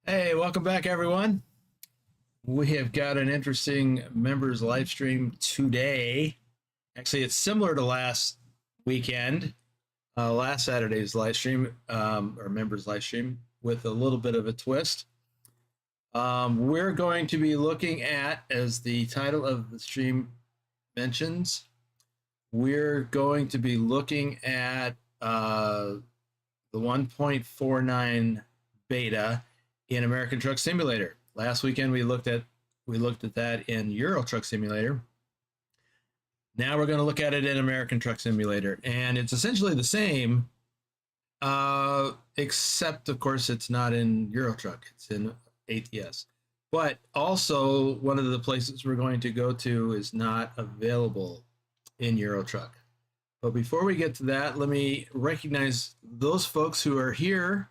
Hey, welcome back, everyone. We have got an interesting members live stream today. Actually, it's similar to last weekend, last Saturday's live stream, or members live stream, with a little bit of a twist. We're going to be looking at, as the title of the stream mentions, we're going to be looking at the 1.49 beta in American Truck Simulator. Last weekend we looked at that in Euro Truck Simulator. Now we're going to look at it in American Truck Simulator, and it's essentially the same, except of course it's not in Euro Truck, it's in ATS. But also, one of the places we're going to go to is not available in Euro Truck. But before we get to that, let me recognize those folks who are here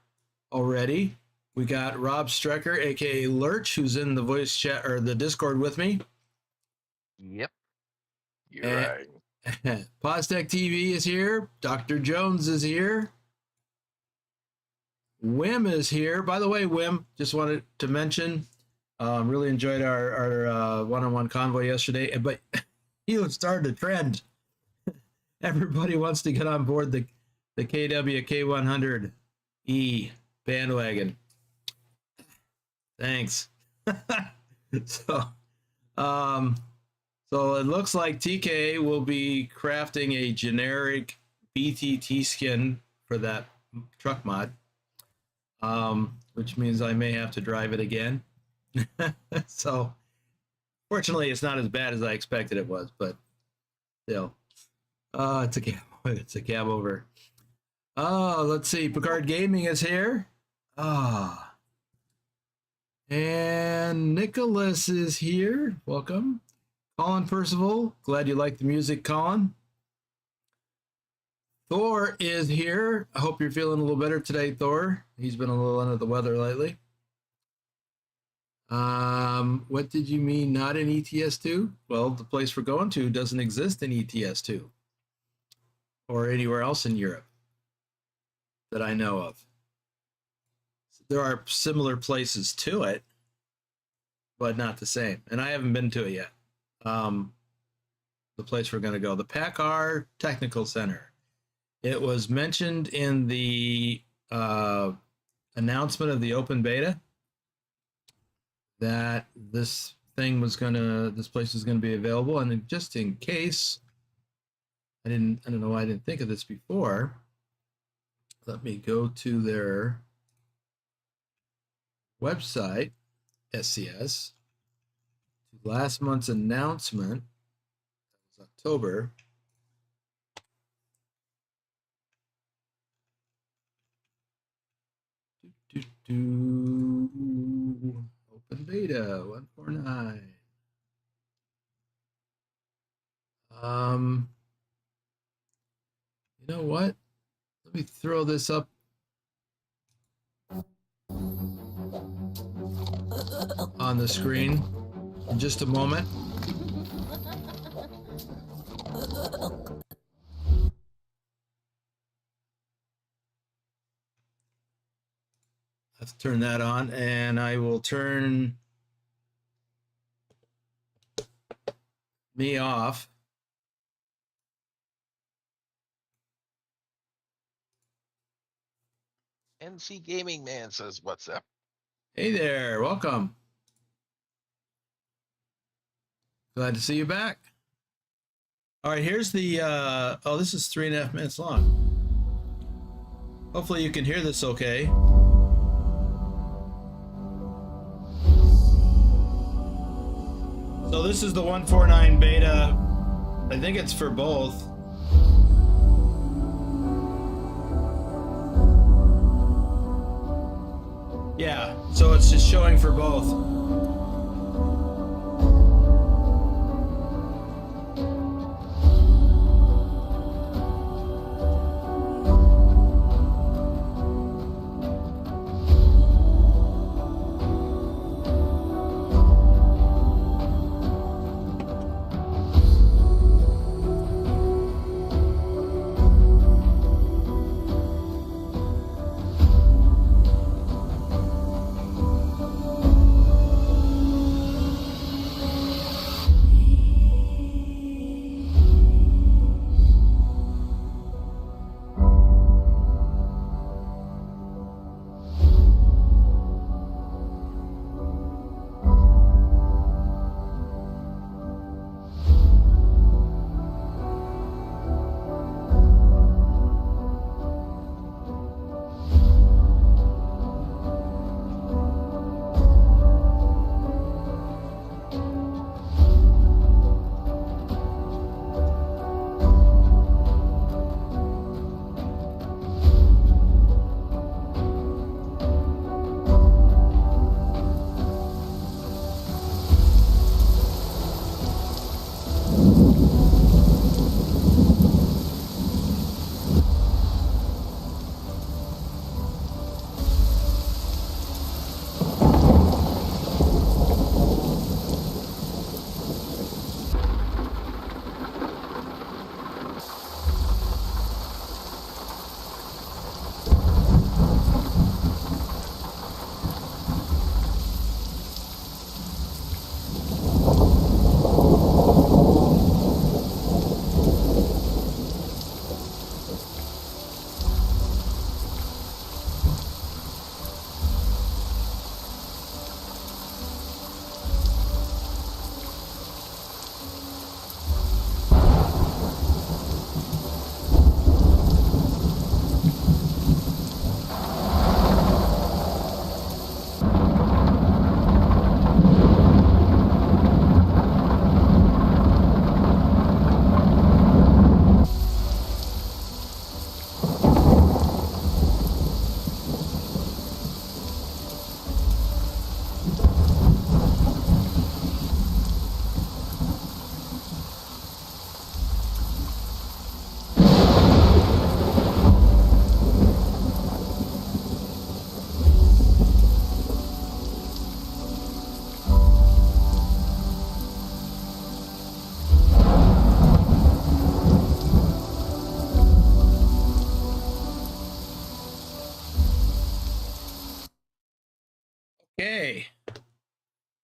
already. We got Rob Strecker, aka Lurch, who's in the voice chat or the Discord with me. Yep. You're right. Postec TV is here. Dr. Jones is here. Wim is here. By the way, Wim, just wanted to mention, really enjoyed our one-on-one convoy yesterday, but he started a trend. Everybody wants to get on board the KW K100E bandwagon. Thanks. So it looks like TK will be crafting a generic BTT skin for that truck mod, which means I may have to drive it again. So fortunately, it's not as bad as I expected it was, but still, it's a cab over. Let's see. PACCAR Gaming is here. And Nicholas is here. Welcome. Colin Percival. Glad you like the music, Colin. Thor is here. I hope you're feeling a little better today, Thor. He's been a little under the weather lately. What did you mean not in ETS2? Well, the place we're going to doesn't exist in ETS2 or anywhere else in Europe that I know of. There are similar places to it, but not the same. And I haven't been to it yet. The place we're going to go, the PACCAR Technical Center. It was mentioned in the announcement of the open beta that this place is going to be available. And just in case, I don't know why I didn't think of this before. Let me go to their website, SCS. Last month's announcement, that was October. Open beta 149. You know what? Let me throw this up. On the screen in just a moment. Let's turn that on, and I will turn me off. NC Gaming Man says, "What's up?" Hey there, welcome. Glad to see you back. All right, here's the, this is 3.5 minutes long. Hopefully you can hear this okay. So this is the 149 beta. I think it's for both. Yeah, so it's just showing for both.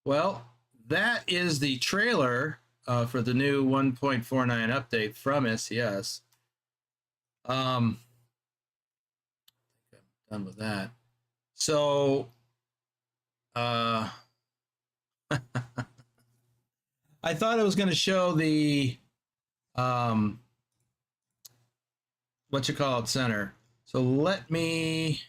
Well, that is the trailer for the new 1.49 update from SCS. I'm done with that. So, I thought it was going to show the center. So let me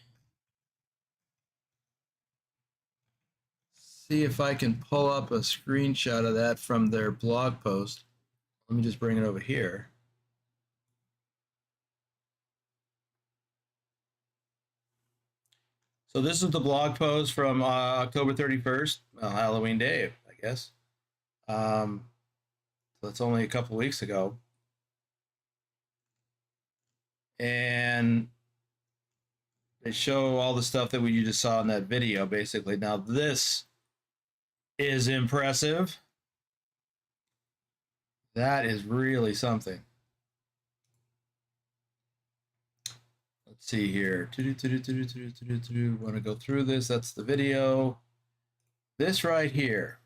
see if I can pull up a screenshot of that from their blog post. Let me just bring it over here. So this is the blog post from October 31st, Halloween Day, I guess. So it's only a couple weeks ago. And they show all the stuff that you just saw in that video, basically. Now, this is impressive. That is really something. Let's see here. Want to go through this? That's the video. This right here.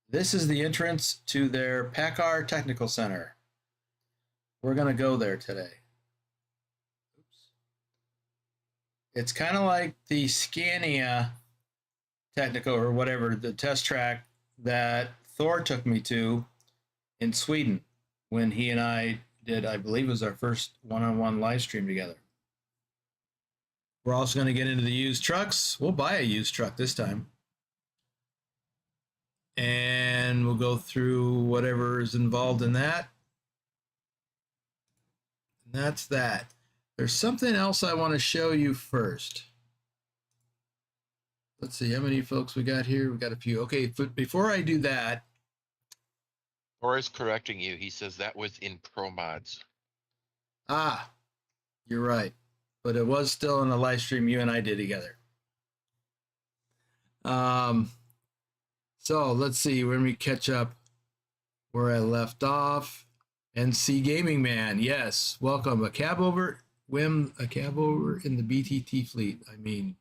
This is the entrance to their PACCAR Technical Center. We're going to go there today. Oops. It's kind of like the Scania technical or whatever, the test track that Thor took me to in Sweden when he and I did, I believe it was our first one-on-one live stream together. We're also going to get into the used trucks. We'll buy a used truck this time. And we'll go through whatever is involved in that. And that's that. There's something else I want to show you first. Let's see how many folks we got here. We got a few. Okay, before I do that. Or is correcting you. He says that was in Pro Mods. Ah, you're right. But it was still in a live stream you and I did together. So let's see when we catch up where I left off. NC Gaming Man, yes, welcome. A cab over in the BTT fleet. I mean,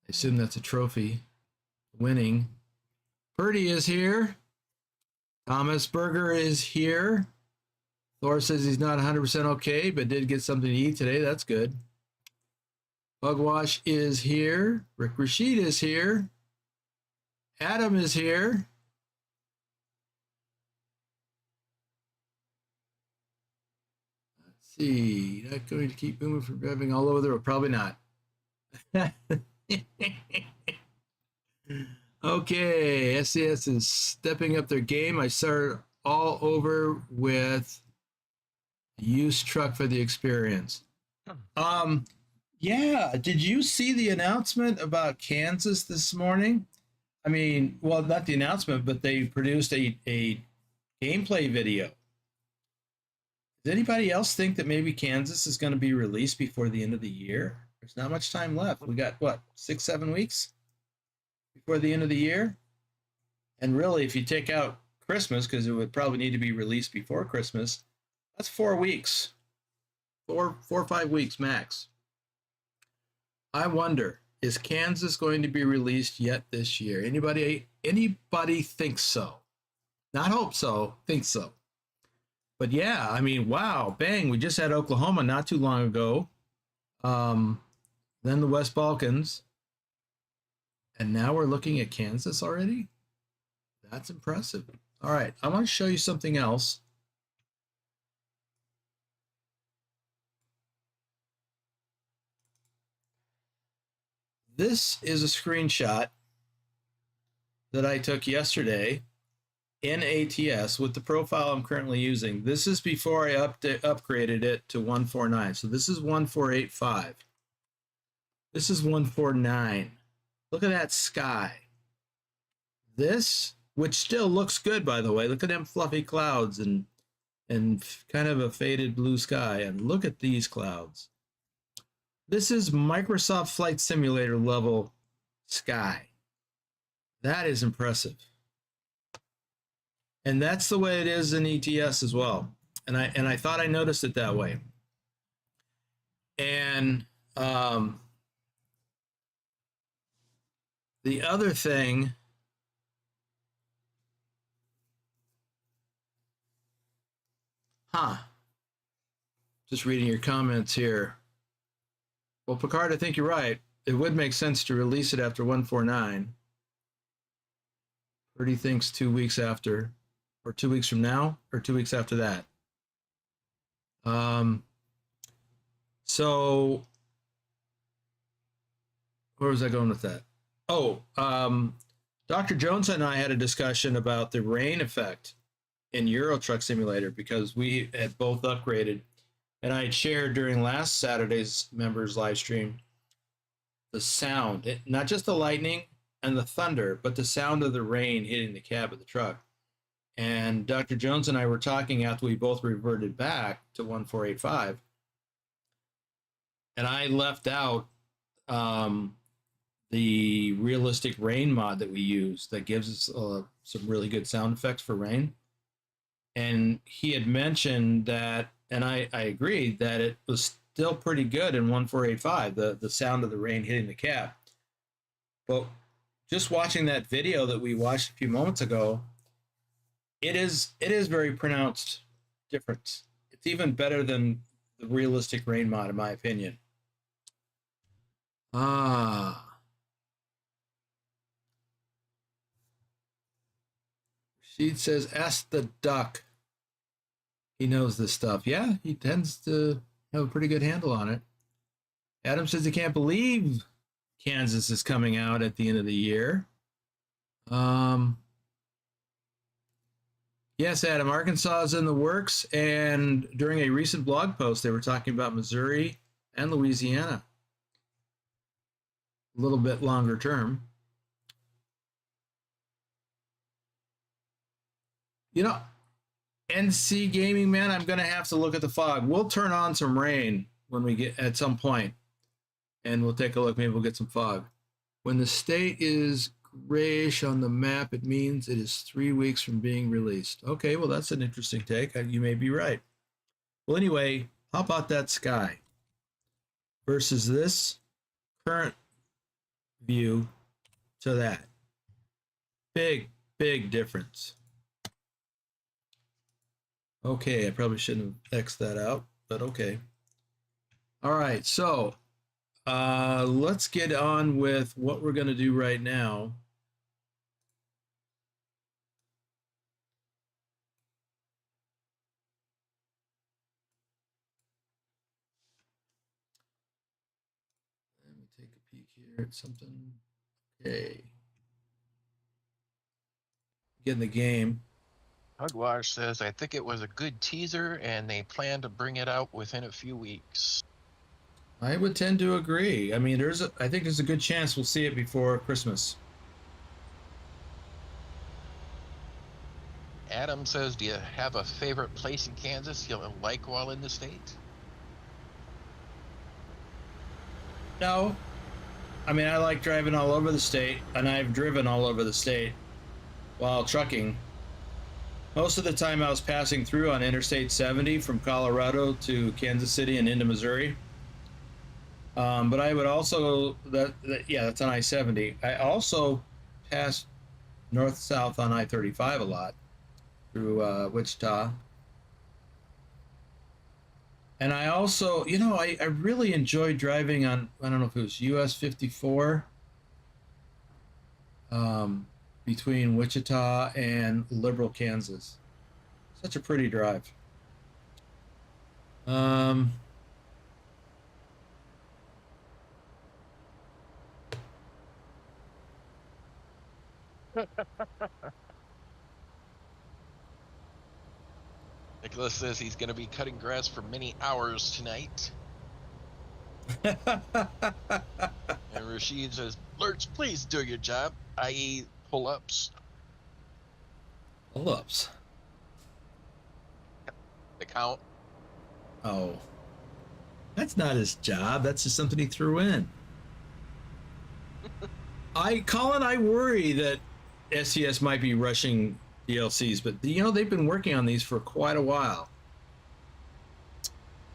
I assume that's a trophy. Winning. Purdy is here. Thomas Berger is here. Thor says he's not 100% okay, but did get something to eat today. That's good. Bugwash is here. Rick Rashid is here. Adam is here. Let's see. Not going to keep moving from driving all over the road. Probably not. Okay, SCS is stepping up their game. I started all over with used truck for the experience. Yeah, did you see the announcement about Kansas this morning? I mean, well, not the announcement, but they produced a gameplay video. Does anybody else think that maybe Kansas is going to be released before the end of the year? There's not much time left. We got, what, 6-7 weeks before the end of the year? And really, if you take out Christmas, because it would probably need to be released before Christmas, that's 4 weeks. 4 or 5 weeks max. I wonder, is Kansas going to be released yet this year? Anybody think so? Not hope so, think so. But yeah, I mean, wow, bang, we just had Oklahoma not too long ago. Then the West Balkans. And now we're looking at Kansas already? That's impressive. All right, I want to show you something else. This is a screenshot that I took yesterday in ATS with the profile I'm currently using. This is before I upgraded it to 149. So this is 1485. This is 149. Look at that sky. This, which still looks good, by the way. Look at them fluffy clouds and kind of a faded blue sky. And look at these clouds. This is Microsoft Flight Simulator level sky. That is impressive. And that's the way it is in ETS as well. And I thought I noticed it that way. And The other thing, just reading your comments here. Well, Picard, I think you're right. It would make sense to release it after 149. Purdy thinks 2 weeks after, or 2 weeks from now, or 2 weeks after that. So where was I going with that? Oh, Dr. Jones and I had a discussion about the rain effect in Euro Truck Simulator because we had both upgraded, and I had shared during last Saturday's members live stream the sound, not just the lightning and the thunder, but the sound of the rain hitting the cab of the truck. And Dr. Jones and I were talking after we both reverted back to 1485, and I left out the realistic rain mod that we use that gives us some really good sound effects for rain. And he had mentioned that, and I agreed that it was still pretty good in 1485, the sound of the rain hitting the cab. But just watching that video that we watched a few moments ago, it is very pronounced difference. It's even better than the realistic rain mod, in my opinion. She says, ask the duck. He knows this stuff. Yeah, he tends to have a pretty good handle on it. Adam says he can't believe Kansas is coming out at the end of the year. Yes, Adam, Arkansas is in the works, and during a recent blog post, they were talking about Missouri and Louisiana. A little bit longer term. You know, NC Gaming, man, I'm going to have to look at the fog. We'll turn on some rain when we get at some point, and we'll take a look. Maybe we'll get some fog. When the state is grayish on the map, it means it is 3 weeks from being released. Okay, well, that's an interesting take. You may be right. Well, anyway, how about that sky versus this current view to that? Big, big difference. Okay, I probably shouldn't have X'd that out, but okay. All right, so let's get on with what we're going to do right now. Let me take a peek here at something. Okay. Get in the game. Hugwash says, I think it was a good teaser and they plan to bring it out within a few weeks. I would tend to agree. I mean, I think there's a good chance we'll see it before Christmas. Adam says, do you have a favorite place in Kansas you'll like while in the state? No. I mean, I like driving all over the state, and I've driven all over the state while trucking. Most of the time I was passing through on Interstate 70 from Colorado to Kansas City and into Missouri. But I would also, that's on I-70. I also passed north-south on I-35 a lot through Wichita. And I also, I really enjoyed driving on, I don't know if it was US 54, between Wichita and Liberal, Kansas. Such a pretty drive. Nicholas says he's going to be cutting grass for many hours tonight. And Rashid says, Lurch, please do your job, i.e. pull-ups. Pull-ups? The count. Oh. That's not his job. That's just something he threw in. Colin, I worry that SCS might be rushing DLCs, but they've been working on these for quite a while.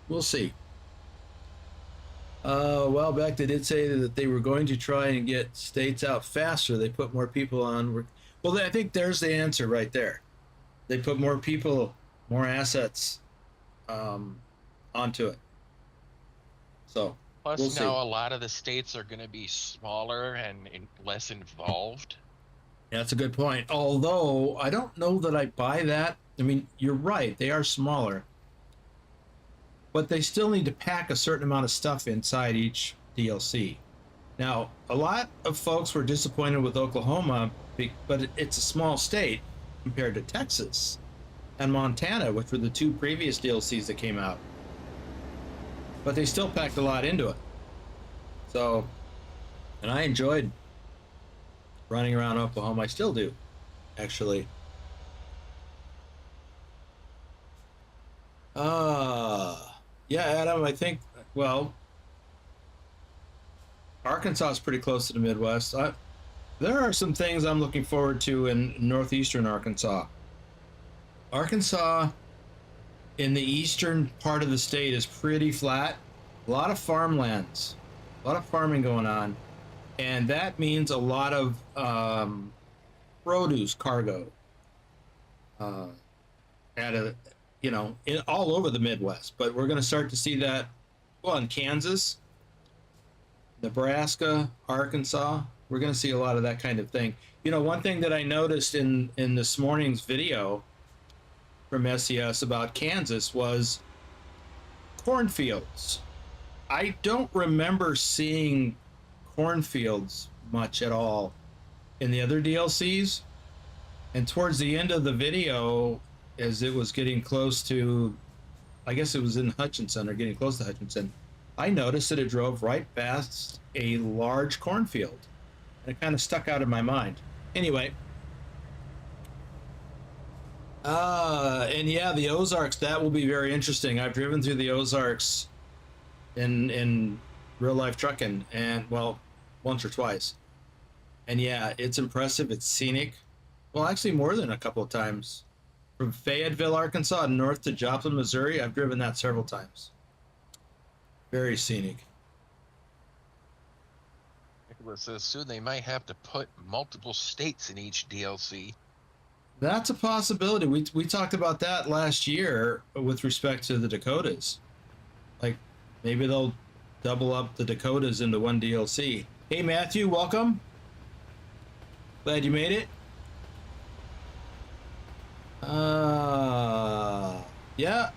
We'll see. A while back, they did say that they were going to try and get states out faster. They put more people on. Well, I think there's the answer right there. They put more people, more assets um, onto it. So we'll Plus, see. now a lot of the states are going to be smaller and less involved. Yeah, that's a good point. Although I don't know that I buy that. I mean, you're right. They are smaller, but they still need to pack a certain amount of stuff inside each DLC. Now, a lot of folks were disappointed with Oklahoma, but it's a small state compared to Texas and Montana, which were the two previous DLCs that came out. But they still packed a lot into it. So, and I enjoyed running around Oklahoma. I still do, actually. Yeah, Adam, I think, well, Arkansas is pretty close to the Midwest. There are some things I'm looking forward to in northeastern Arkansas. Arkansas in the eastern part of the state is pretty flat. A lot of farmlands, a lot of farming going on, and that means a lot of produce cargo uh, at a all over the Midwest. But we're going to start to see that well in Kansas, Nebraska, Arkansas. We're going to see a lot of that kind of thing. You know, one thing that I noticed in this morning's video from SES about Kansas was cornfields. I don't remember seeing cornfields much at all in the other DLCs. And towards the end of the video, as it was getting close to, I guess it was in Hutchinson or getting close to Hutchinson, I noticed that it drove right past a large cornfield. And it kind of stuck out in my mind. Anyway, and yeah, the Ozarks, that will be very interesting. I've driven through the Ozarks in real life trucking, and well, once or twice. And yeah, it's impressive. It's scenic. Well, actually, more than a couple of times. From Fayetteville, Arkansas, north to Joplin, Missouri, I've driven that several times. Very scenic. Nicholas says soon they might have to put multiple states in each DLC. That's a possibility. We talked about that last year with respect to the Dakotas. Like maybe they'll double up the Dakotas into one DLC. Hey Matthew, welcome. Glad you made it. Yeah.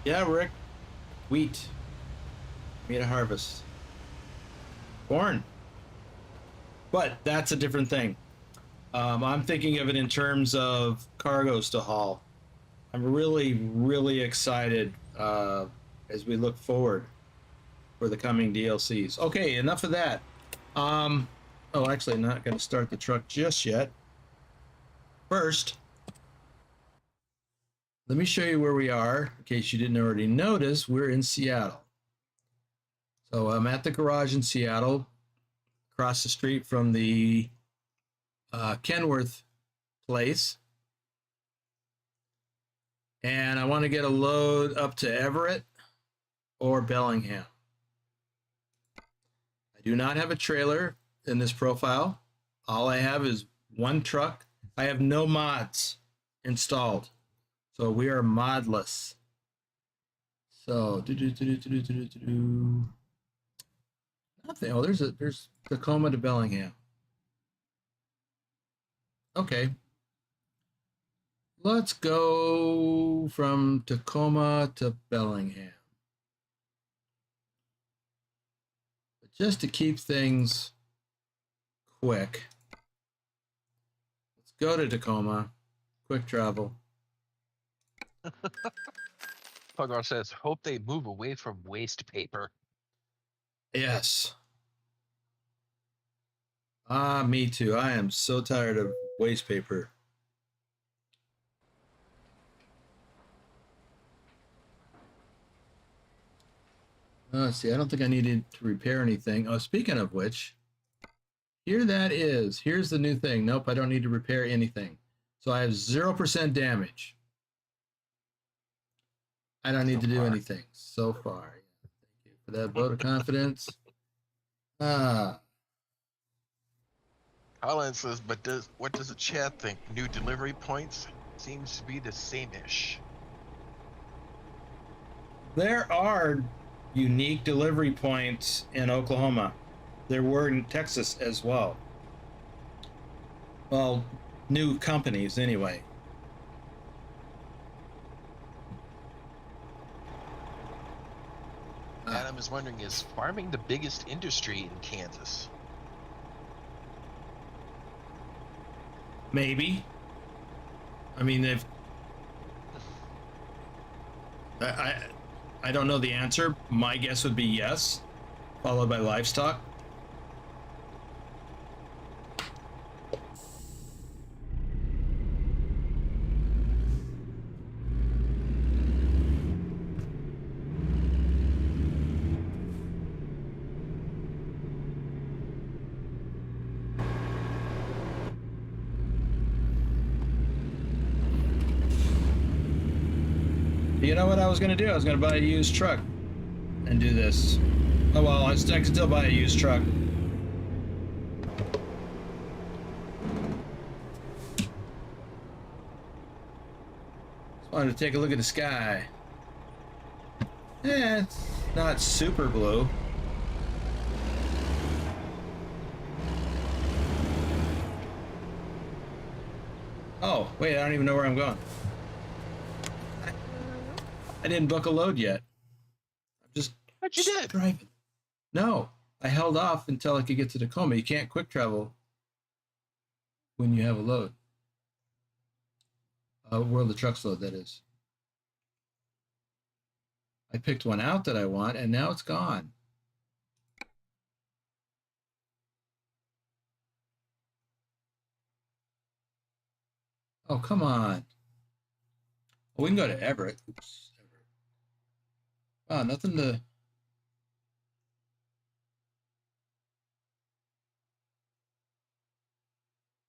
Yeah, Rick. Wheat. Made a harvest. Corn. But that's a different thing. I'm thinking of it in terms of cargoes to haul. I'm really, really excited as we look forward for the coming DLCs. Okay, enough of that. Oh, actually, I'm not going to start the truck just yet. First, let me show you where we are. In case you didn't already notice, we're in Seattle. So I'm at the garage in Seattle, across the street from the Kenworth place. And I want to get a load up to Everett or Bellingham. I do not have a trailer in this profile. All I have is one truck. I have no mods installed. So we are modless. So nothing. Oh, there's Tacoma to Bellingham. Okay. Let's go from Tacoma to Bellingham. But just to keep things quick, let's go to Tacoma. Quick travel. Puggar says, hope they move away from waste paper. Yes. Me too. I am so tired of waste paper. Let's see. I don't think I needed to repair anything. Oh, speaking of which, here that is. Here's the new thing. Nope, I don't need to repair anything. So I have 0% damage. I don't need to do anything so far. Thank you for that vote of confidence. Ah, Holland says, but what does the chat think? New delivery points seems to be the same-ish. there are unique delivery points in Oklahoma. There were in Texas as well. Well, new companies anyway. Adam is wondering, is farming the biggest industry in Kansas? Maybe. I mean, they've. I don't know the answer. My guess would be yes, followed by livestock. You know what I was going to do? I was going to buy a used truck and do this. Oh well, I can still buy a used truck. Just wanted to take a look at the sky. Yeah, it's not super blue. Oh, wait, I don't even know where I'm going. I didn't book a load yet. I'm just But you did. driving. No, I held off until I could get to Tacoma. You can't quick travel when you have a load. World of Trucks load, that is. I picked one out that I want, and now it's gone. Oh, come on. Well, we can go to Everett. Oops. Everett. Oh, nothing to...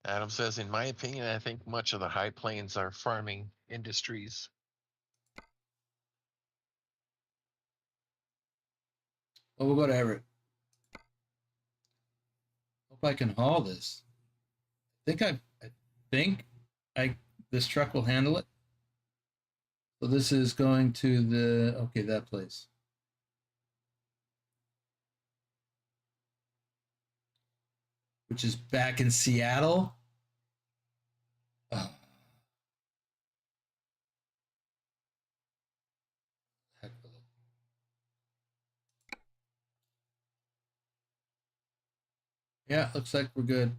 Adam says, in my opinion, I think much of the high plains are farming industries. Oh, we'll go to Everett. Hope I can haul this. I think this truck will handle it. So this is going to the, okay, that place. Which is back in Seattle. Oh. Heck with it. Yeah, looks like we're good.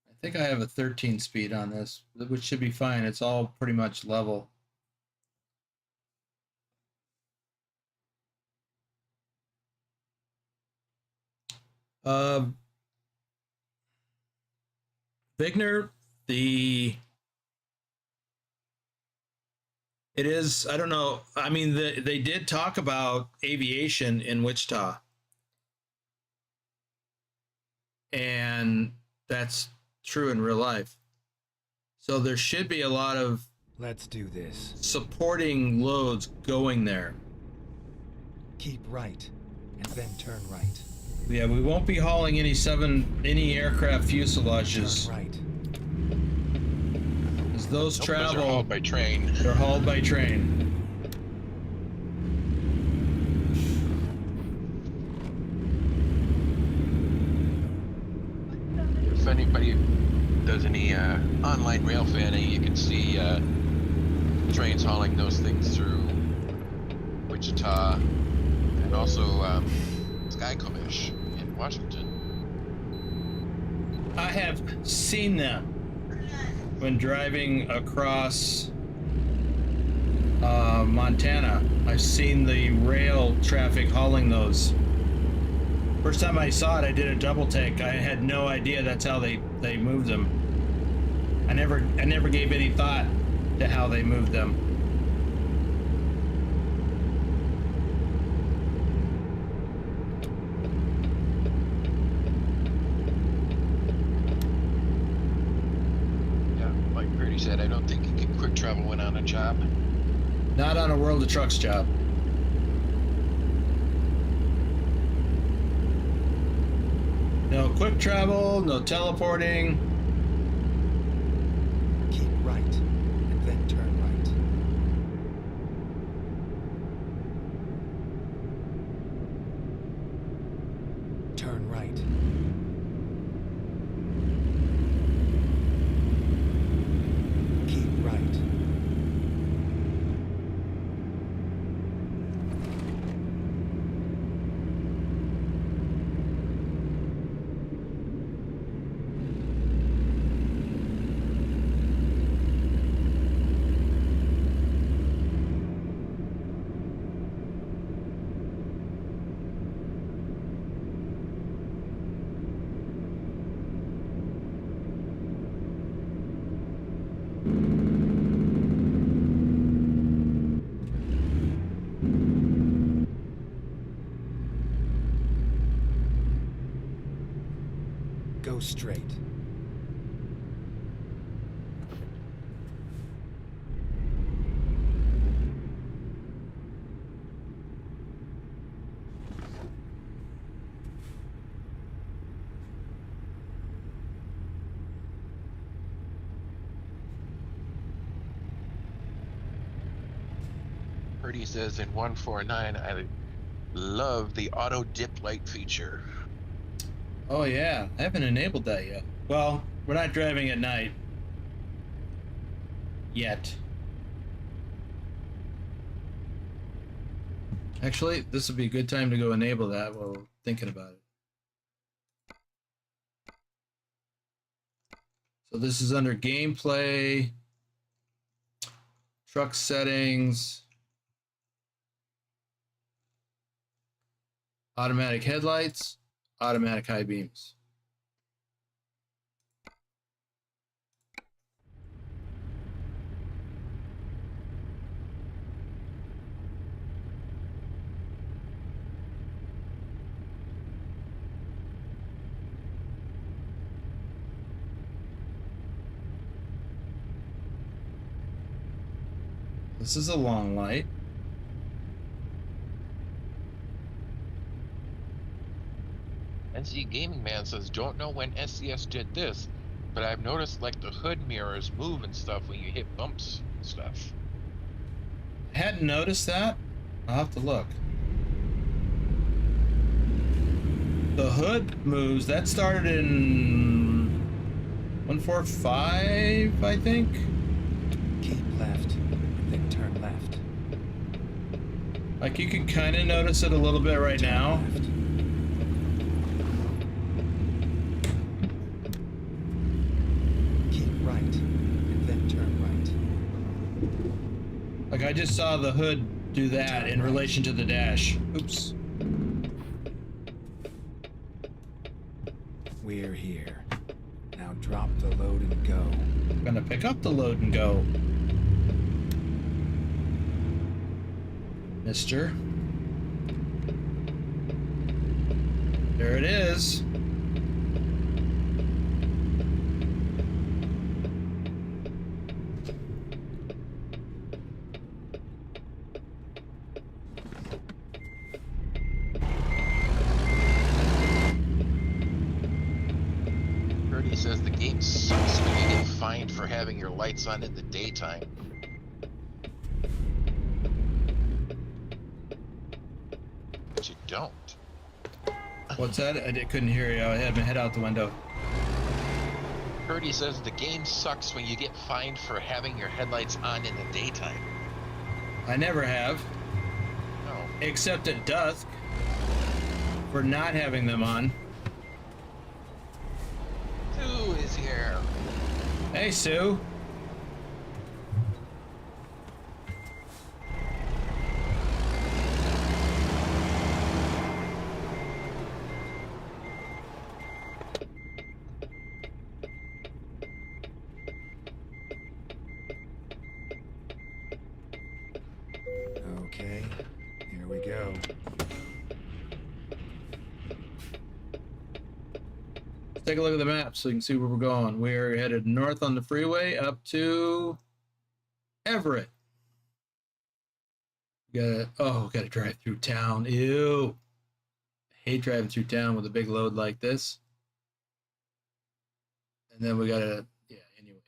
I think I have a 13 speed on this, which should be fine. It's all pretty much level. Vigner, it is, I don't know. I mean, they did talk about aviation in Wichita. And that's true in real life. So there should be a lot of Let's do this. supporting loads going there. Keep right, and then turn right. Yeah, we won't be hauling any aircraft fuselages. Turn right. As those Nope, travel, those are hauled by train. they're hauled by train. If anybody does any online rail fanning, you can see trains hauling those things through Wichita and also Skycomish in Washington. I have seen them when driving across Montana. I've seen the rail traffic hauling those. First time I saw it, I did a double take. I had no idea that's how they moved them. I never gave any thought to how they moved them. said, I don't think you can quick travel when on a job. Not on a World of Trucks job. No quick travel, no teleporting. Keep right, and then turn right. Turn right. Keep right. Go straight. Purdy says in 149, I love the auto dip light feature. Oh yeah, I haven't enabled that yet. Well, we're not driving at night. Yet. Actually, this would be a good time to go enable that while we're thinking about it. So this is under gameplay, truck settings, automatic headlights, automatic high beams. This is a long light. NC Gaming Man says, don't know when SCS did this, but I've noticed like the hood mirrors move and stuff when you hit bumps and stuff. I hadn't noticed that. I'll have to look. The hood moves. That started in 145, I think. Keep left, and then turn left. Like you can kind of notice it a little bit right now. Left. Keep right, and then turn right. Like I just saw the hood do that in relation to the dash. Oops. We're here. Now drop the load and go. I'm gonna pick up the load and go. Mister. There it is. Purdy says the game sucks when you get fined for having your lights on in the daytime. But you don't. What's that? I couldn't hear you. I had my head out the window. Purdy says the game sucks when you get fined for having your headlights on in the daytime. I never have, No. except at dusk, for not having them on. Sue is here. Hey, Sue. Okay, here we go. Let's take a look at the map so you can see where we're going. We're headed north on the freeway up to Everett. Gotta drive through town. Ew. I hate driving through town with a big load like this. And then we gotta, yeah, anyway.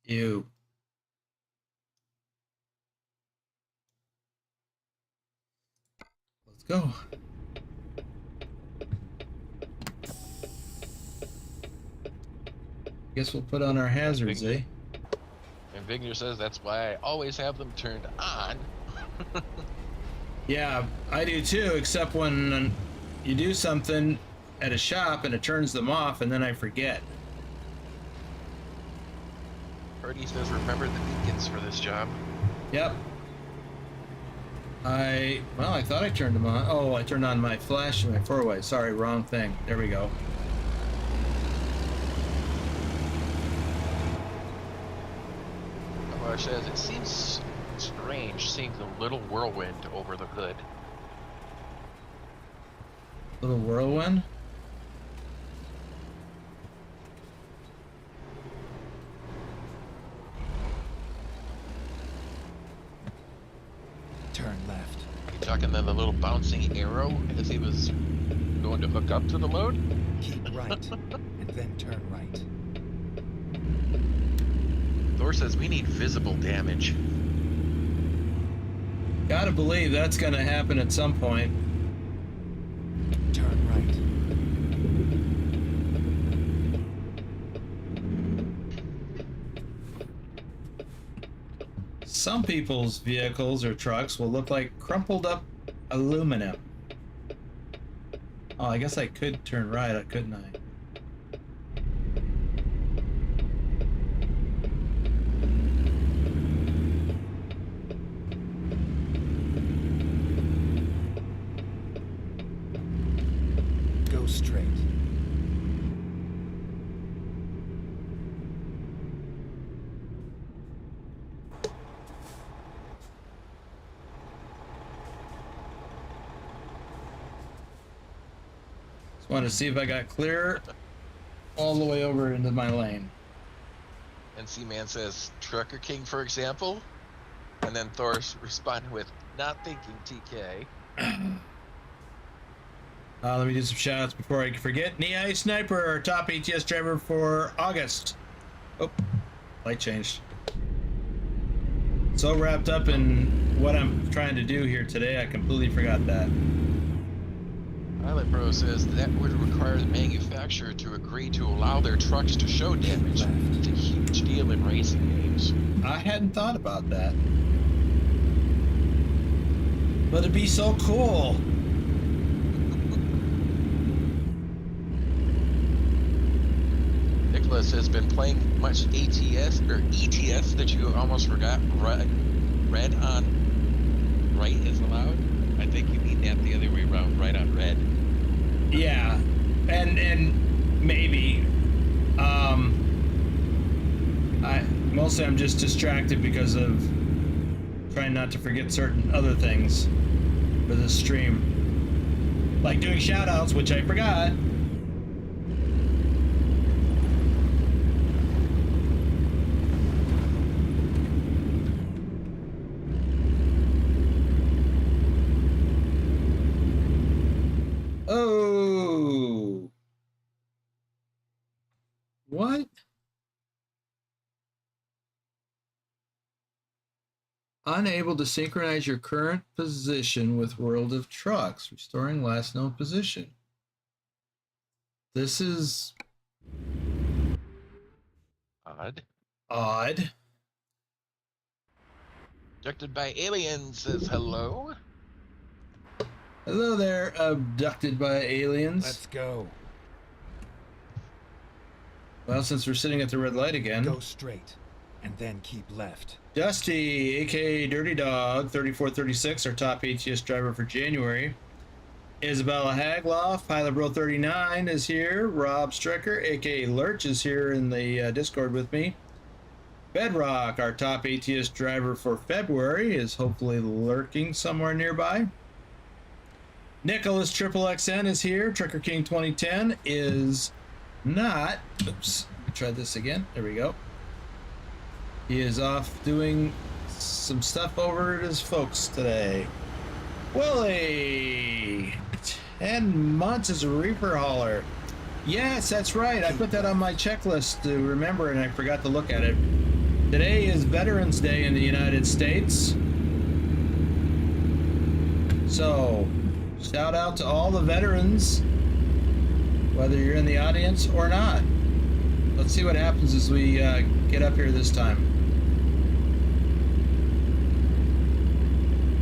Ew. Let's go. Guess we'll put on our hazards, eh? And Vigner says that's why I always have them turned on. Yeah, I do too, except when you do something at a shop and it turns them off and then I forget. Hardy says remember the beacons for this job. Yep. I thought I turned them on. Oh, I turned on my flash and my four-way. Sorry, wrong thing. There we go. Says it seems strange seeing the little whirlwind over the hood. Little whirlwind? Turn left. You talking then the little bouncing arrow as he was going to hook up to the load? Keep right, and then turn right. Thor says we need visible damage. Gotta believe that's gonna happen at some point. Turn right. Some people's vehicles or trucks will look like crumpled up aluminum. Oh, I guess I could turn right, couldn't I? Go straight. Just wanted to see if I got clear all the way over into my lane. And C-Man says Trucker King, for example. And then Thor responded with, not thinking, TK. Let me do some shout outs before I forget. Knee Sniper, our top ATS driver for August. Oh, light changed. So wrapped up in what I'm trying to do here today, I completely forgot that. Pilot Bro says that would require the manufacturer to agree to allow their trucks to show damage. It's a huge deal in racing games. I hadn't thought about that. But it'd be so cool. Nicholas has been playing much ATS or ETS that you almost forgot. Red on right is allowed. I think you mean that the other way around. Right on red. Yeah, and maybe. I'm just distracted because of trying not to forget certain other things for this stream, like doing shout outs, which I forgot. Oh, what? Unable to synchronize your current position with World of Trucks, restoring last known position. This is odd. Abducted by aliens says hello. Hello there, abducted by aliens. Let's go. Well, since we're sitting at the red light again. Go straight, and then keep left. Dusty, aka Dirty Dog, 3436, our top ATS driver for January. Isabella Hagloff, Pilot Bro 39 is here. Rob Strecker, aka Lurch, is here in the Discord with me. Bedrock, our top ATS driver for February, is hopefully lurking somewhere nearby. Nicholas XXXN is here. Trucker King 2010 is not. Oops. Try this again. There we go. He is off doing some stuff over at his folks today. Willie! 10 months as a reefer hauler. Yes, that's right. I put that on my checklist to remember, and I forgot to look at it. Today is Veterans Day in the United States. So, shout out to all the veterans, whether you're in the audience or not. Let's see what happens as we get up here this time.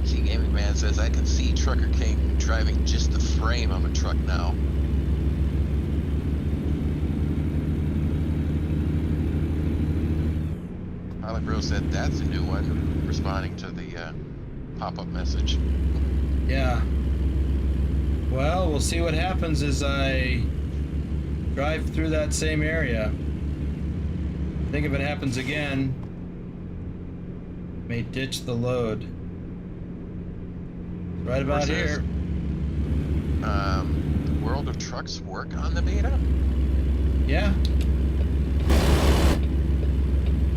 See, Gaming Man says, I can see Trucker King driving just the frame of a truck now. Pilot Bro said, that's a new one, responding to the pop-up message. Yeah. Well, we'll see what happens as I drive through that same area. I think if it happens again, may ditch the load. Right about here. World of Trucks work on the beta? Yeah.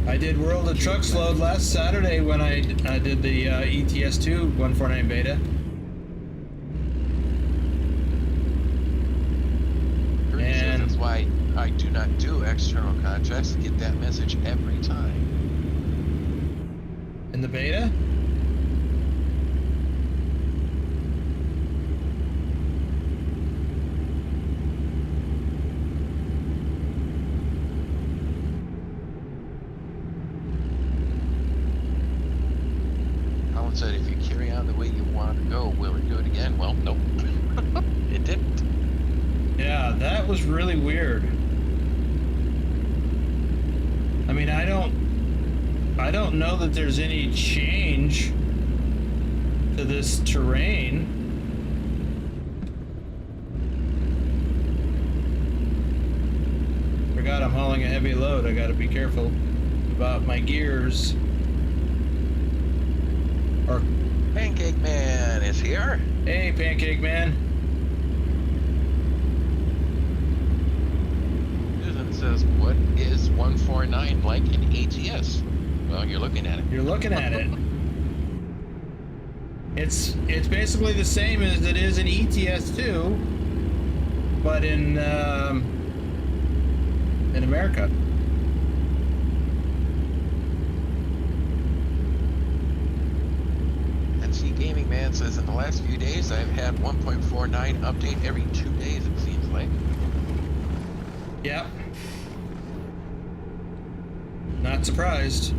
I did World of Trucks load last Saturday when I did the ETS2 149 beta. And that's why I do not do external contracts to get that message every time. In the beta? Colin said, if you carry on the way you want to go, will it do it again? Well, nope. It didn't. Yeah, that was really weird. I mean, I don't know that there's any change to this terrain. Forgot I'm hauling a heavy load. I got to be careful about my gears. Or Pancake Man is here. hey, Pancake Man. Susan says, what is 149 like in ATS? Well, you're looking at it. You're looking at it. It's basically the same as it is in ETS2, but in America. And see, Gaming Man says, in the last few days, I've had 1.49 update every 2 days, it seems like. Yep. Not surprised.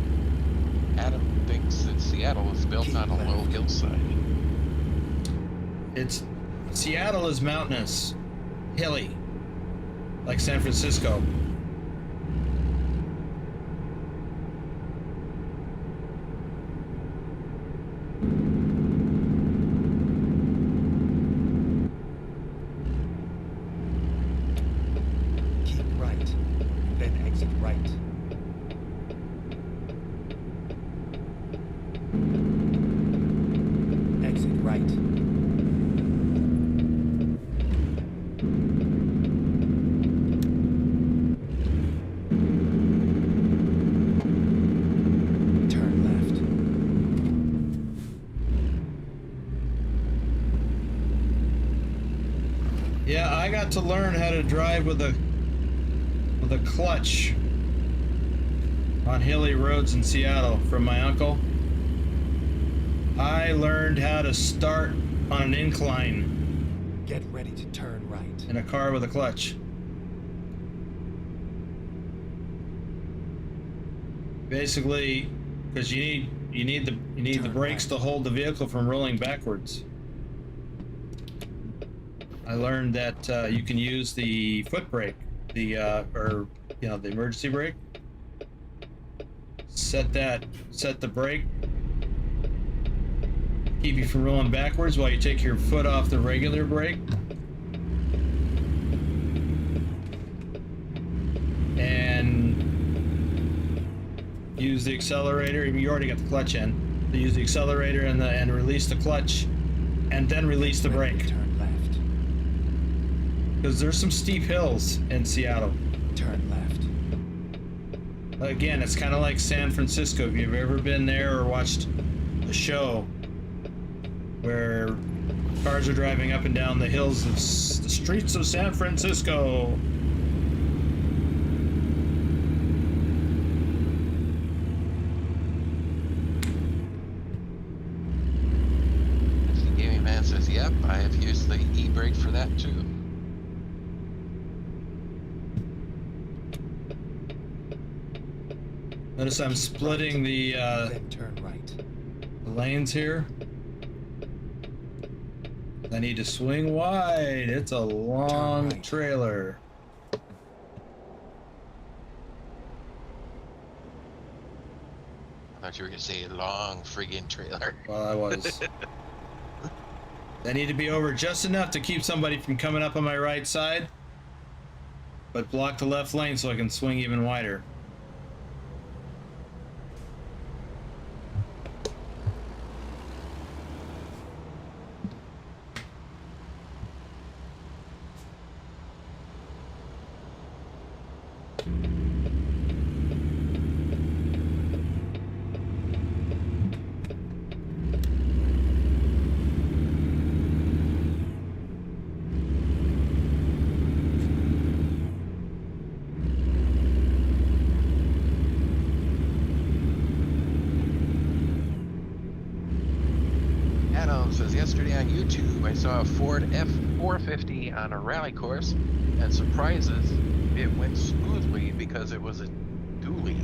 Adam thinks that Seattle is built on a low hillside. Seattle is mountainous, hilly, like San Francisco. Keep right, then exit right. Exit right. Turn left. Yeah, I got to learn how to drive with a clutch on hilly roads in Seattle from my uncle. I learned how to start on an incline Get ready to turn right. in a car with a clutch. Basically, because you need the brakes to hold the vehicle from rolling backwards. I learned that you can use the foot brake, the emergency brake. Set the brake, keep you from rolling backwards while you take your foot off the regular brake. And use the accelerator. You already got the clutch in. So use the accelerator and release the clutch, and then release the brake. Turn left. because there's some steep hills in Seattle. Turn left. Again, it's kind of like San Francisco. If you've ever been there or watched a show where cars are driving up and down the hills of the streets of San Francisco. The gaming man says, yep, I have used the e-brake for that too. Notice I'm splitting the Then turn right. lanes here. I need to swing wide. It's a long right. trailer. I thought you were gonna say long friggin' trailer. Well, I was. I need to be over just enough to keep somebody from coming up on my right side, but block the left lane so I can swing even wider. Adam says, yesterday on YouTube, I saw a Ford F450 on a rally course, and surprises, it went smoothly because it was a dually.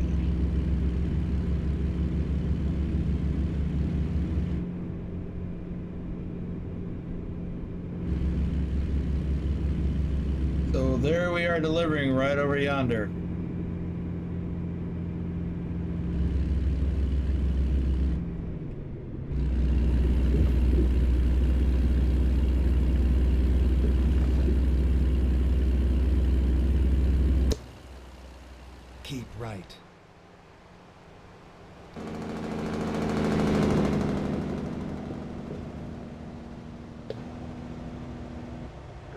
So there we are delivering right over yonder. Keep right.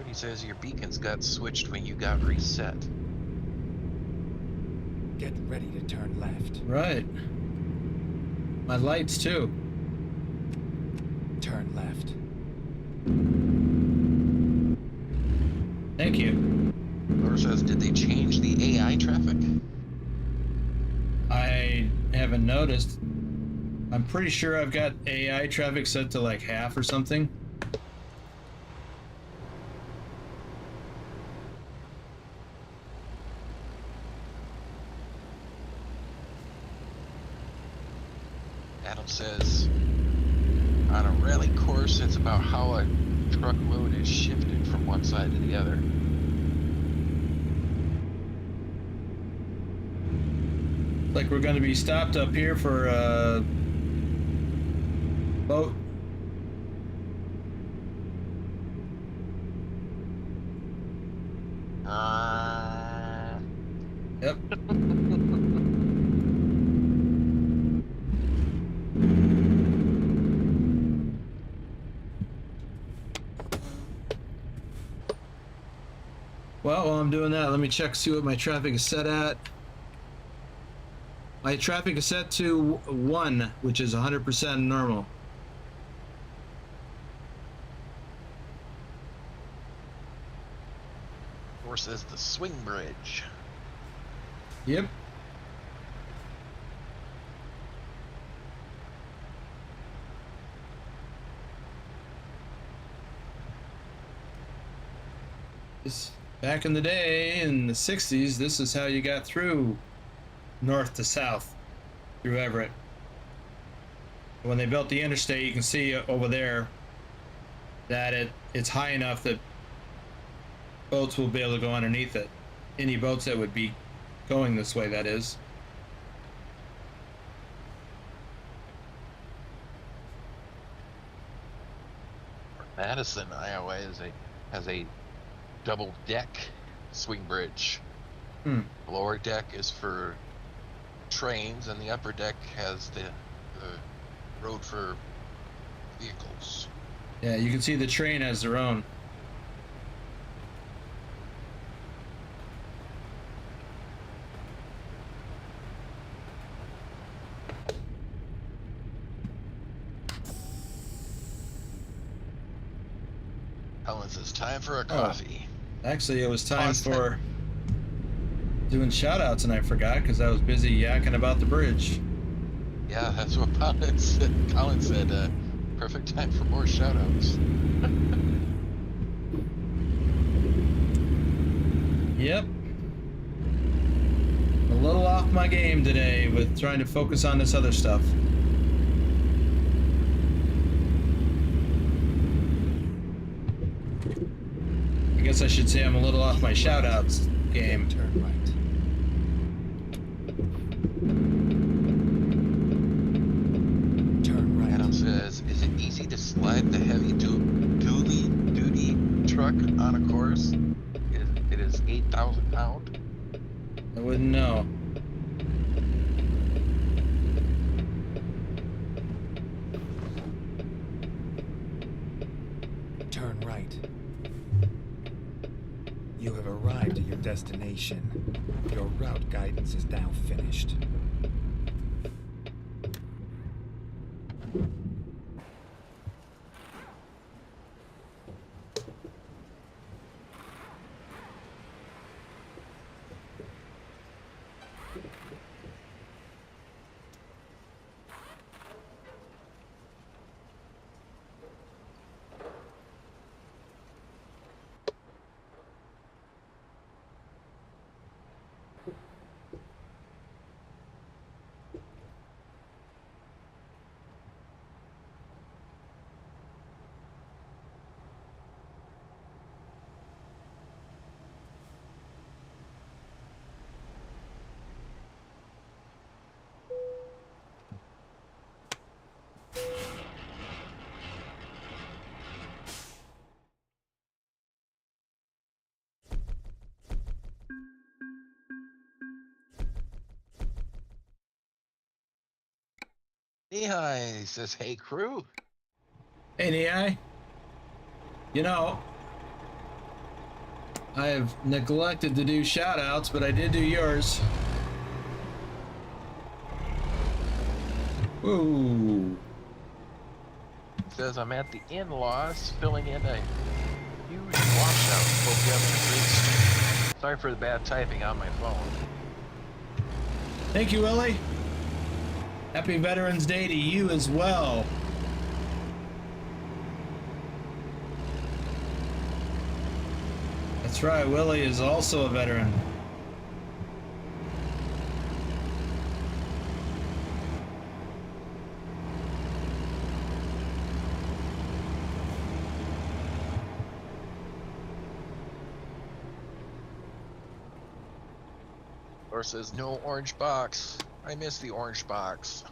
He says your beacons got switched when you got reset. Get ready to turn left. Right. My lights too. Turn left. Thank you. Laura says, did they change the AI traffic? I haven't noticed. I'm pretty sure I've got AI traffic set to like half or something. Adam says, on a rally course, it's about how a truckload is shifted from one side to the other. Like we're going to be stopped up here for a boat. Yep. Well, while I'm doing that, let me check, see what my traffic is set at. My traffic is set to 1, which is 100% normal. Or says the swing bridge. Yep. Back in the day, in the 60s, this is how you got through north to south through Everett. When they built the interstate, you can see over there that it's high enough that boats will be able to go underneath it. Any boats that would be going this way, that is. Madison, Iowa, has a double deck swing bridge. The lower deck is for trains, and the upper deck has the road for vehicles. Yeah, you can see the train has their own. Colin says, time for a Oh. coffee. Actually, it was time Awesome. for doing shout outs, and I forgot because I was busy yakking about the bridge. Yeah, that's what Colin said, perfect time for more shout outs. Yep. A little off my game today with trying to focus on this other stuff. I guess I should say I'm a little off my shout outs game. Turn right. Turn right. Adam says, is it easy to slide the heavy duty truck on a course? It is 8,000 pound. I wouldn't know. Turn right. You have arrived at your destination. Your route guidance is now finished. Nehai says, hey crew. Hey, Nehai. You know, I've neglected to do shout outs, but I did do yours. Ooh. Says, I'm at the in-laws filling in a huge washout. Hope you have a great stream. Sorry for the bad typing on my phone. Thank you, Willie. Happy Veterans Day to you as well. That's right, Willie is also a veteran. Or says, no orange box. I miss the orange box.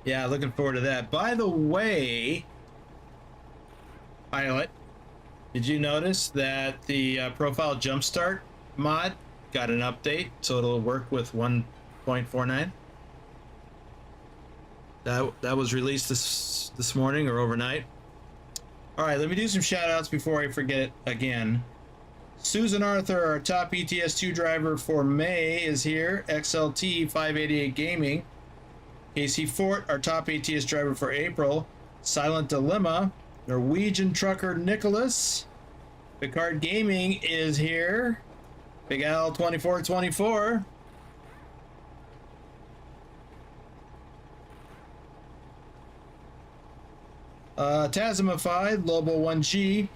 Yeah, looking forward to that. By the way, Pilot, did you notice that the Profile Jumpstart mod got an update so it'll work with 1.49? That was released this morning or overnight. All right, let me do some shout outs before I forget it again. Susan Arthur, our top ETS2 driver for May, is here. XLT 588 Gaming. Casey Fort, our top ATS driver for April. Silent Dilemma. Norwegian trucker Nicholas. PACCAR Gaming is here. Big Al 2424. Tasmified, Lobo 1G.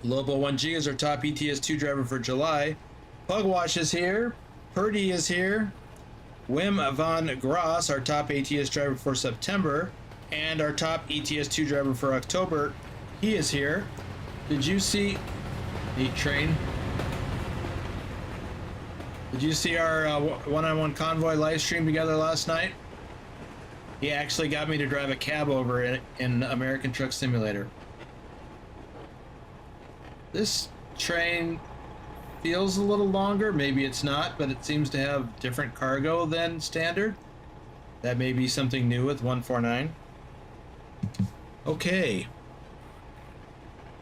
Lobo 1G is our top ETS2 driver for July. Pugwash is here. Purdy is here. Wim Van Gross, our top ATS driver for September. And our top ETS2 driver for October. He is here. Did you see... Neat train. Did you see our one-on-one convoy live stream together last night? He actually got me to drive a cab over in American Truck Simulator. This train feels a little longer. Maybe it's not, but it seems to have different cargo than standard. That may be something new with 149. Okay.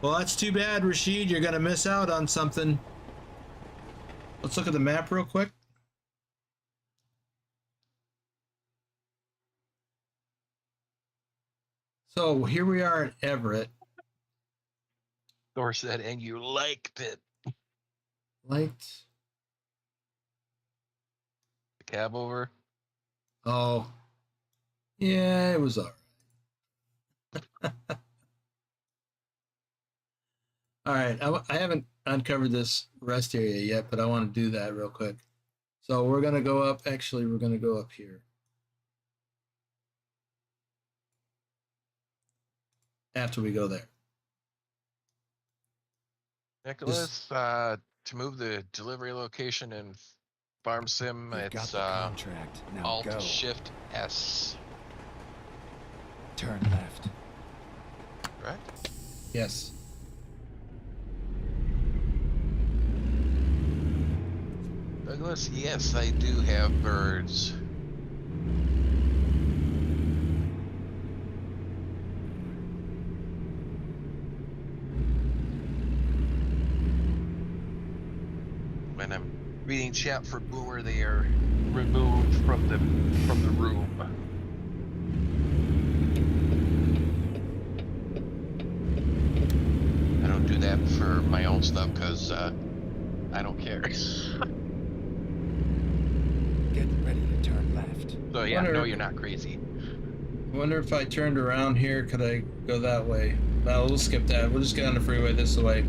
Well, that's too bad, Rashid. You're going to miss out on something. Let's look at the map real quick. So here we are at Everett. Thor said, and you liked it. Liked. The cab over. Oh, yeah, it was all right. All right, I haven't uncovered this rest area yet, but I want to do that real quick. So we're going to go up. Actually, we're going to go up here. After we go there. Nicholas, to move the delivery location in Farm Sim, You've got it's the contract. Now Alt go. Shift S. Turn left. Correct? Yes. Douglas, yes, I do have birds. When I'm reading chat for Boomer, they are removed from the room. I don't do that for my own stuff because I don't care. Getting ready to turn left. So yeah, no, you're not crazy. I wonder if I turned around here, could I go that way? Well, we'll skip that. We'll just get on the freeway this way.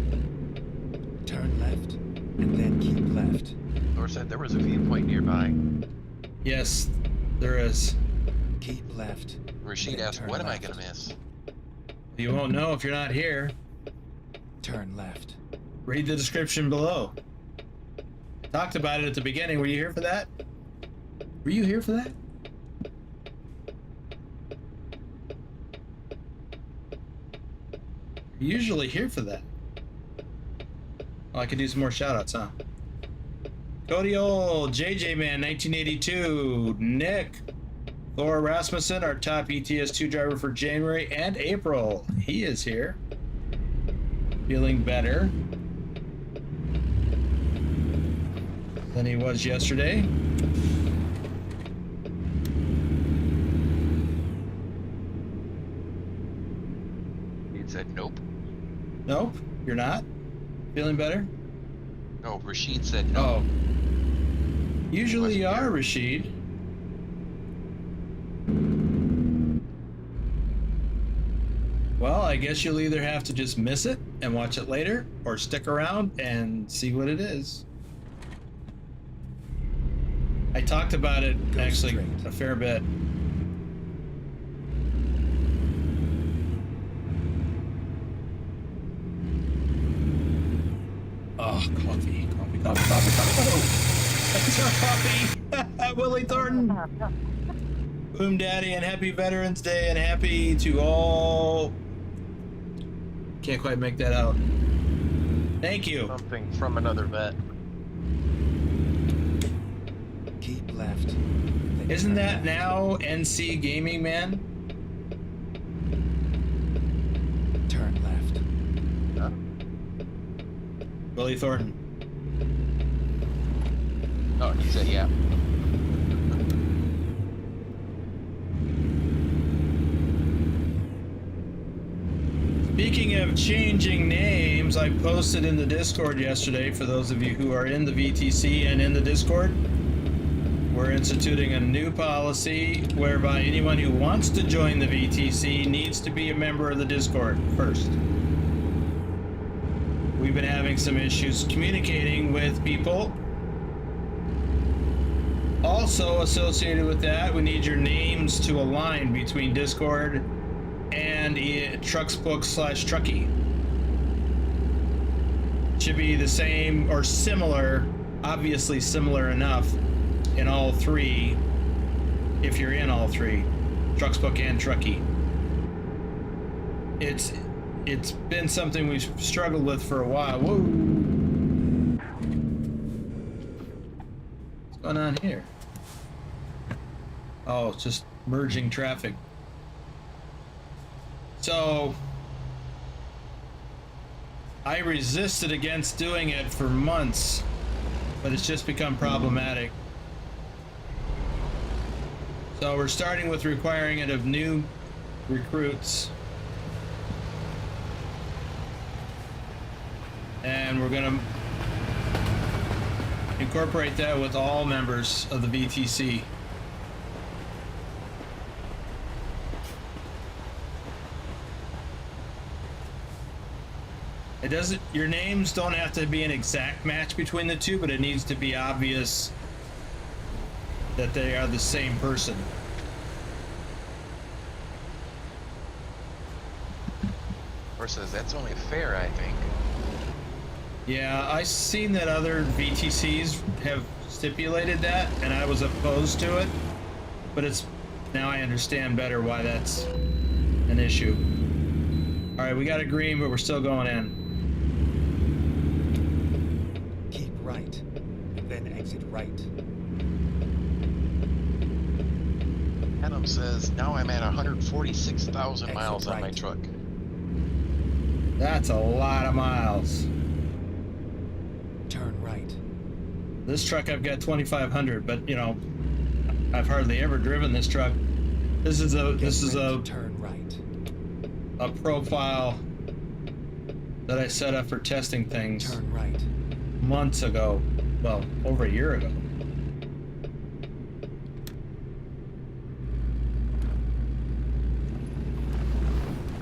Turn left, and then keep left. Thor said there was a viewpoint nearby. Yes, there is. Keep left. Rashid then asked, turn what am I left. gonna miss? You won't know if you're not here. Turn left. Read the description below. Talked about it at the beginning. Were you here for that? Were you here for that? You're usually here for that. Oh, I could do some more shout-outs, huh? Cody Old, JJ Man, 1982, Nick, Thor Rasmussen, our top ETS2 driver for January and April. He is here. Feeling better than he was yesterday. He said, nope. Nope, you're not? Feeling better? No, Rashid said no. Oh. Usually you Wasn't are, here. Rashid. Well, I guess you'll either have to just miss it and watch it later, or stick around and see what it is. I talked about it Go actually straight. a fair bit. Oh, coffee. Thanks for coffee. Willie Thornton. Boom Daddy, and happy Veterans Day, and happy to all. Can't quite make that out. Thank you. Something from another vet. Keep left. then Isn't turn that left. now NC Gaming Man? Turn left. Willie Thornton. Oh, he said yeah. Speaking of changing names, I posted in the Discord yesterday, for those of you who are in the VTC and in the Discord, we're instituting a new policy whereby anyone who wants to join the VTC needs to be a member of the Discord first. We've been having some issues communicating with people. Also associated with that, we need your names to align between Discord and TrucksBook/Trucky. Should be the same or similar, obviously similar enough in all three, if you're in all three, TrucksBook and Trucky. It's been something we've struggled with for a while. Whoa. What's going on here? Oh, it's just merging traffic. So I resisted against doing it for months, but it's just become problematic. So we're starting with requiring it of new recruits. And we're gonna incorporate that with all members of the VTC. It doesn't, your names don't have to be an exact match between the two, but it needs to be obvious that they are the same person. Or says that's only fair, I think. Yeah, I've seen that other VTCs have stipulated that, and I was opposed to it, but it's, now I understand better why that's an issue. All right, we got a green, but we're still going in. Keep right, then exit right. Adam says, now I'm at 146,000 miles on my right. truck. That's a lot of miles. Turn right. This truck I've got 2,500, but you know, I've hardly ever driven this truck. This is a turn right. a profile that I set up for testing things Turn right. months ago. Well, over a year ago.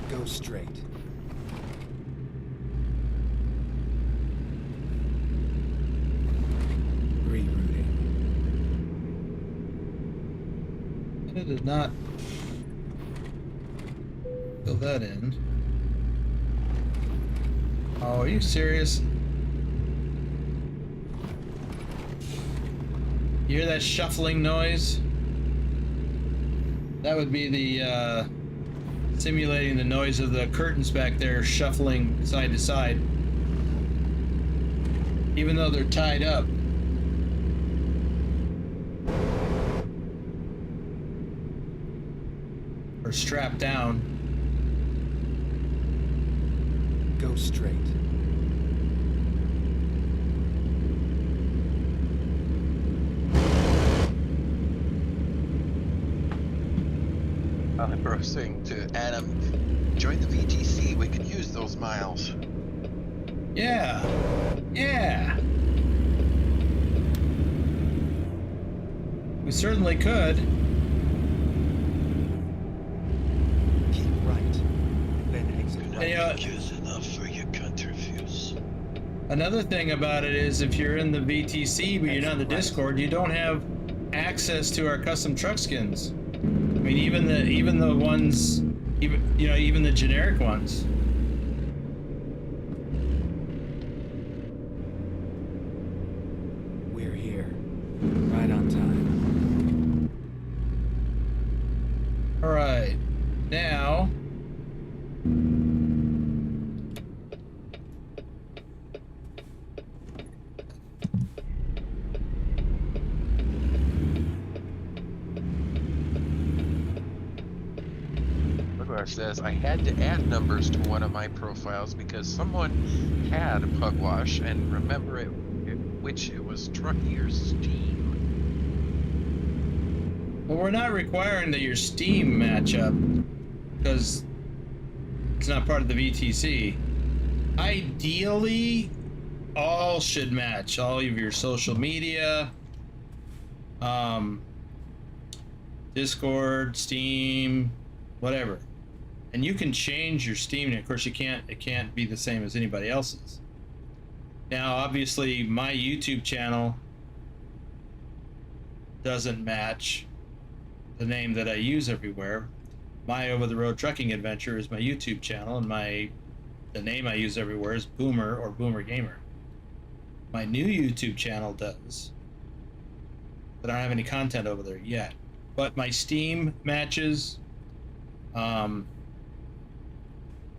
Go straight. Rerouting. It did not fill that in. Oh, are you serious? You hear that shuffling noise? That would be the simulating the noise of the curtains back there shuffling side to side. Even though they're tied up. Or strapped down. Go straight. I'm saying to Adam, join the VTC, we can use those miles. Yeah. Yeah. We certainly could. Keep right, then exit right. Hey, Use enough for your contributes. another thing about it is if you're in the VTC but you're not in the Discord, you don't have access to our custom truck skins. I mean, even the ones, even the generic ones. We're here. Right on time. All right, now. Says I had to add numbers to one of my profiles because someone had a pug wash and remember which it was Trucky or Steam. Well, we're not requiring that your Steam match up because it's not part of the VTC. Ideally, all should match. All of your social media, Discord, Steam, whatever. And you can change your Steam, and of course it can't be the same as anybody else's. Now, obviously, my YouTube channel doesn't match the name that I use everywhere. My Over-the-Road Trucking Adventure is my YouTube channel, and the name I use everywhere is Boomer or Boomer Gamer. My new YouTube channel does, but I don't have any content over there yet. But my Steam matches.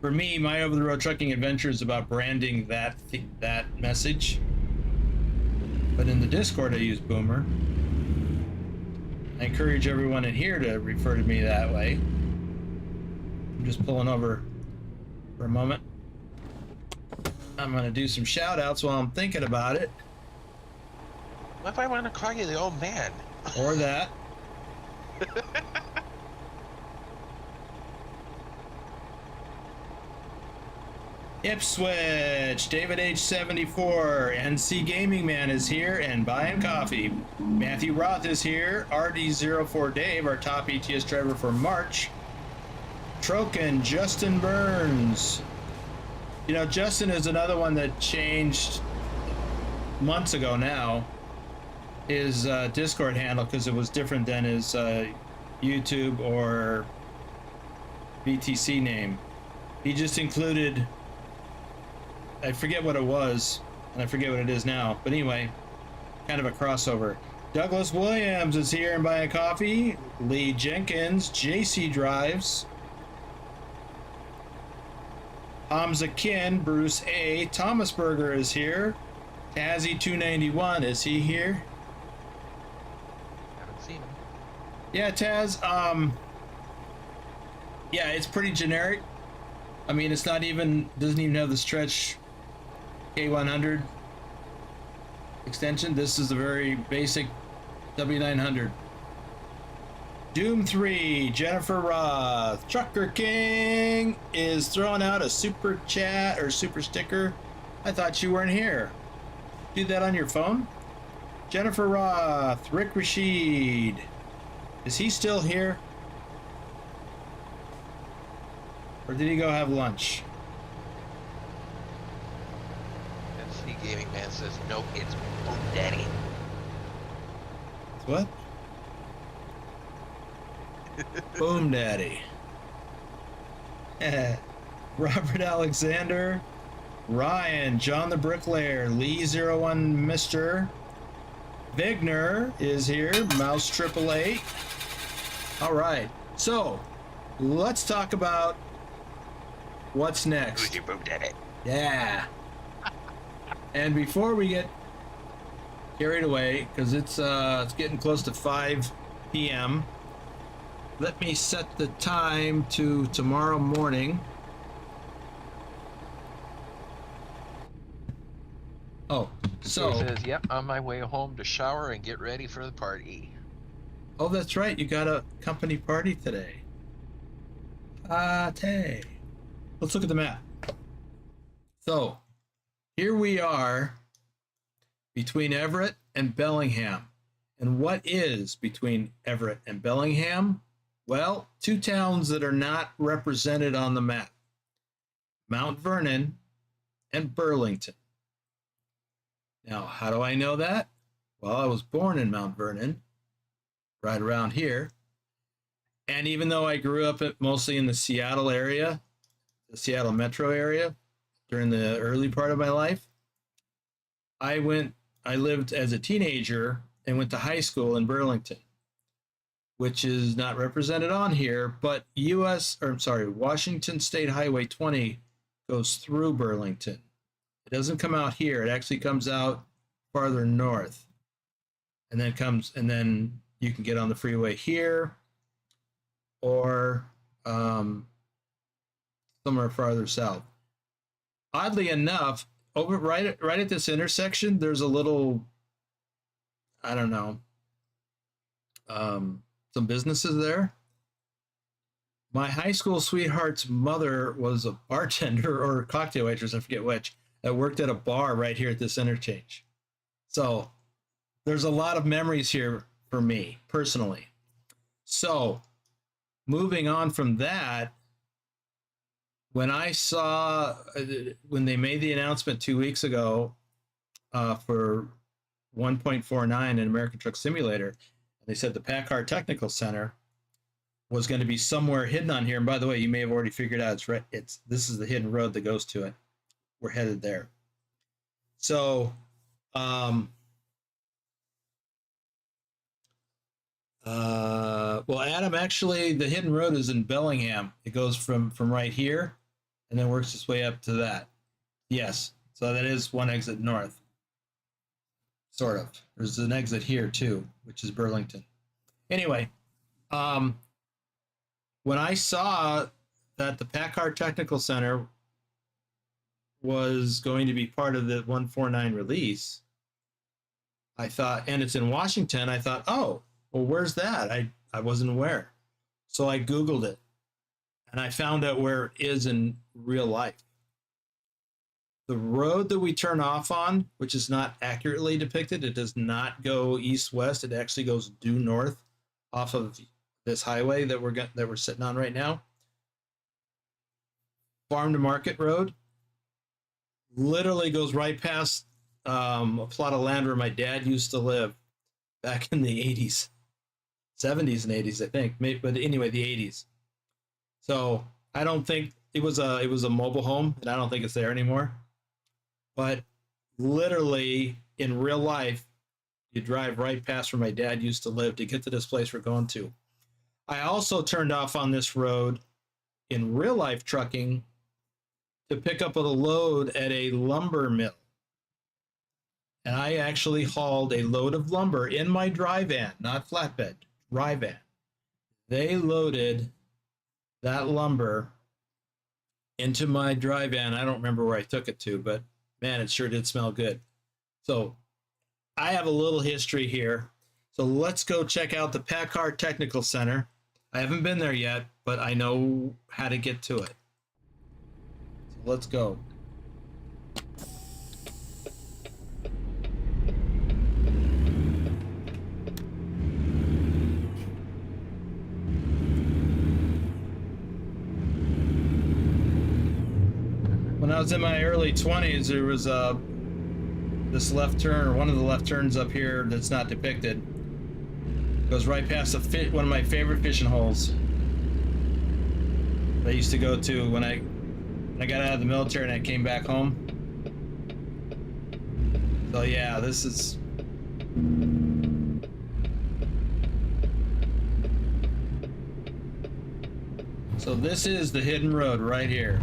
For me, my Over-the-Road Trucking Adventure is about branding that message. But in the Discord, I use Boomer. I encourage everyone in here to refer to me that way. I'm just pulling over for a moment. I'm going to do some shout-outs while I'm thinking about it. What if I want to call you the old man? Or that. Ipswich, David H74, NC Gaming Man is here and buying coffee. Matthew Roth is here. RD04 Dave, our top ETS driver for March. Troken, Justin Burns. You know, Justin is another one that changed months ago now, his Discord handle, because it was different than his YouTube or BTC name. He just included, I forget what it was, and I forget what it is now, but anyway, kind of a crossover. Douglas Williams is here and buying coffee. Lee Jenkins, JC Drives. Hamza Kin, Bruce A. Thomas Berger is here. Tazzy291, is he here? Haven't seen him. Yeah, Taz, yeah, it's pretty generic. I mean, it's not even, doesn't even have the stretch K100 extension. This is a very basic W900. Doom 3, Jennifer Roth. Trucker King is throwing out a super chat or super sticker. I thought you weren't here. Do that on your phone? Jennifer Roth, Rick Rashid. Is he still here? Or did he go have lunch? NC Gaming Man says, nope, it's Boom Daddy. What? Boom Daddy. Robert Alexander, Ryan, John the Bricklayer, Lee01 Mr. Vigner is here, Mouse 888. All right, so let's talk about what's next. Who's your Boom Daddy? Yeah. And before we get carried away, because it's getting close to 5 p.m., let me set the time to tomorrow morning. Oh, So so he says, yep, on my way home to shower and get ready for the party. oh, that's right, you got a company party today. Party. Let's look at the map. So here we are between Everett and Bellingham. And what is between Everett and Bellingham? Well, two towns that are not represented on the map. Mount Vernon and Burlington. Now, how do I know that? Well, I was born in Mount Vernon, right around here. And even though I grew up mostly in the Seattle area, the Seattle metro area, during the early part of my life, I lived as a teenager and went to high school in Burlington, which is not represented on here, but Washington State Highway 20 goes through Burlington. It doesn't come out here. It actually comes out farther north, and then you can get on the freeway here or somewhere farther south. Oddly enough, over right at this intersection, there's a little, I don't know, some businesses there. My high school sweetheart's mother was a bartender or a cocktail waitress, I forget which, that worked at a bar right here at this interchange. So there's a lot of memories here for me personally. So moving on from that, when I saw, when they made the announcement 2 weeks ago for 1.49 in American Truck Simulator, they said the PACCAR Technical Center was going to be somewhere hidden on here. And by the way, you may have already figured out this is the hidden road that goes to it. We're headed there. So, well, Adam, actually, the hidden road is in Bellingham. It goes from right here and then works its way up to that. Yes. So that is one exit north. Sort of. There's an exit here too, which is Burlington. Anyway, when I saw that the PACCAR Technical Center was going to be part of the 149 release, I thought, and it's in Washington, I thought, oh, well, where's that? I wasn't aware. So I Googled it, and I found out where it is in real life. The road that we turn off on, which is not accurately depicted, it does not go east-west. It actually goes due north off of this highway that we're sitting on right now. Farm to Market Road literally goes right past a plot of land where my dad used to live back in the 80s, 70s and 80s, I think. Maybe, but anyway, the 80s. So I don't think it was a mobile home, and I don't think it's there anymore. But literally in real life, you drive right past where my dad used to live to get to this place we're going to. I also turned off on this road in real life trucking to pick up a load at a lumber mill. And I actually hauled a load of lumber in my dry van, not flatbed, dry van. They loaded that lumber into my dry van. I don't remember where I took it to, but man, it sure did smell good. So I have a little history here. So let's go check out the PACCAR Technical Center. I haven't been there yet, but I know how to get to it. So let's go. When I was in my early 20s, there was this left turn, or one of the left turns up here that's not depicted. Goes right past one of my favorite fishing holes that I used to go to when I got out of the military and I came back home. So yeah, this is... So this is the hidden road right here.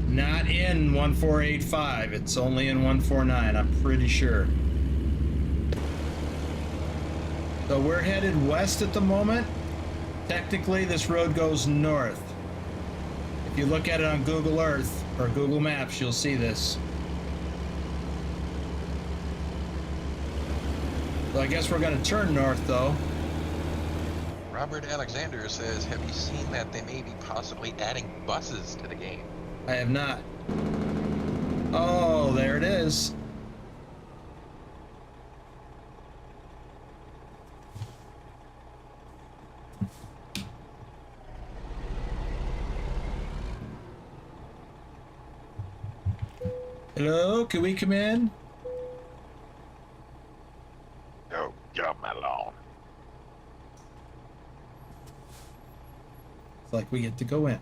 Not in 1485, it's only in 149, I'm pretty sure. So we're headed west at the moment. Technically, this road goes north. If you look at it on Google Earth or Google Maps, you'll see this. So I guess we're going to turn north, though. Robert Alexander says, have you seen that they may be possibly adding buses to the game? I have not. Oh, there it is. Hello, can we come in? No, get off my lawn. It's like we get to go in.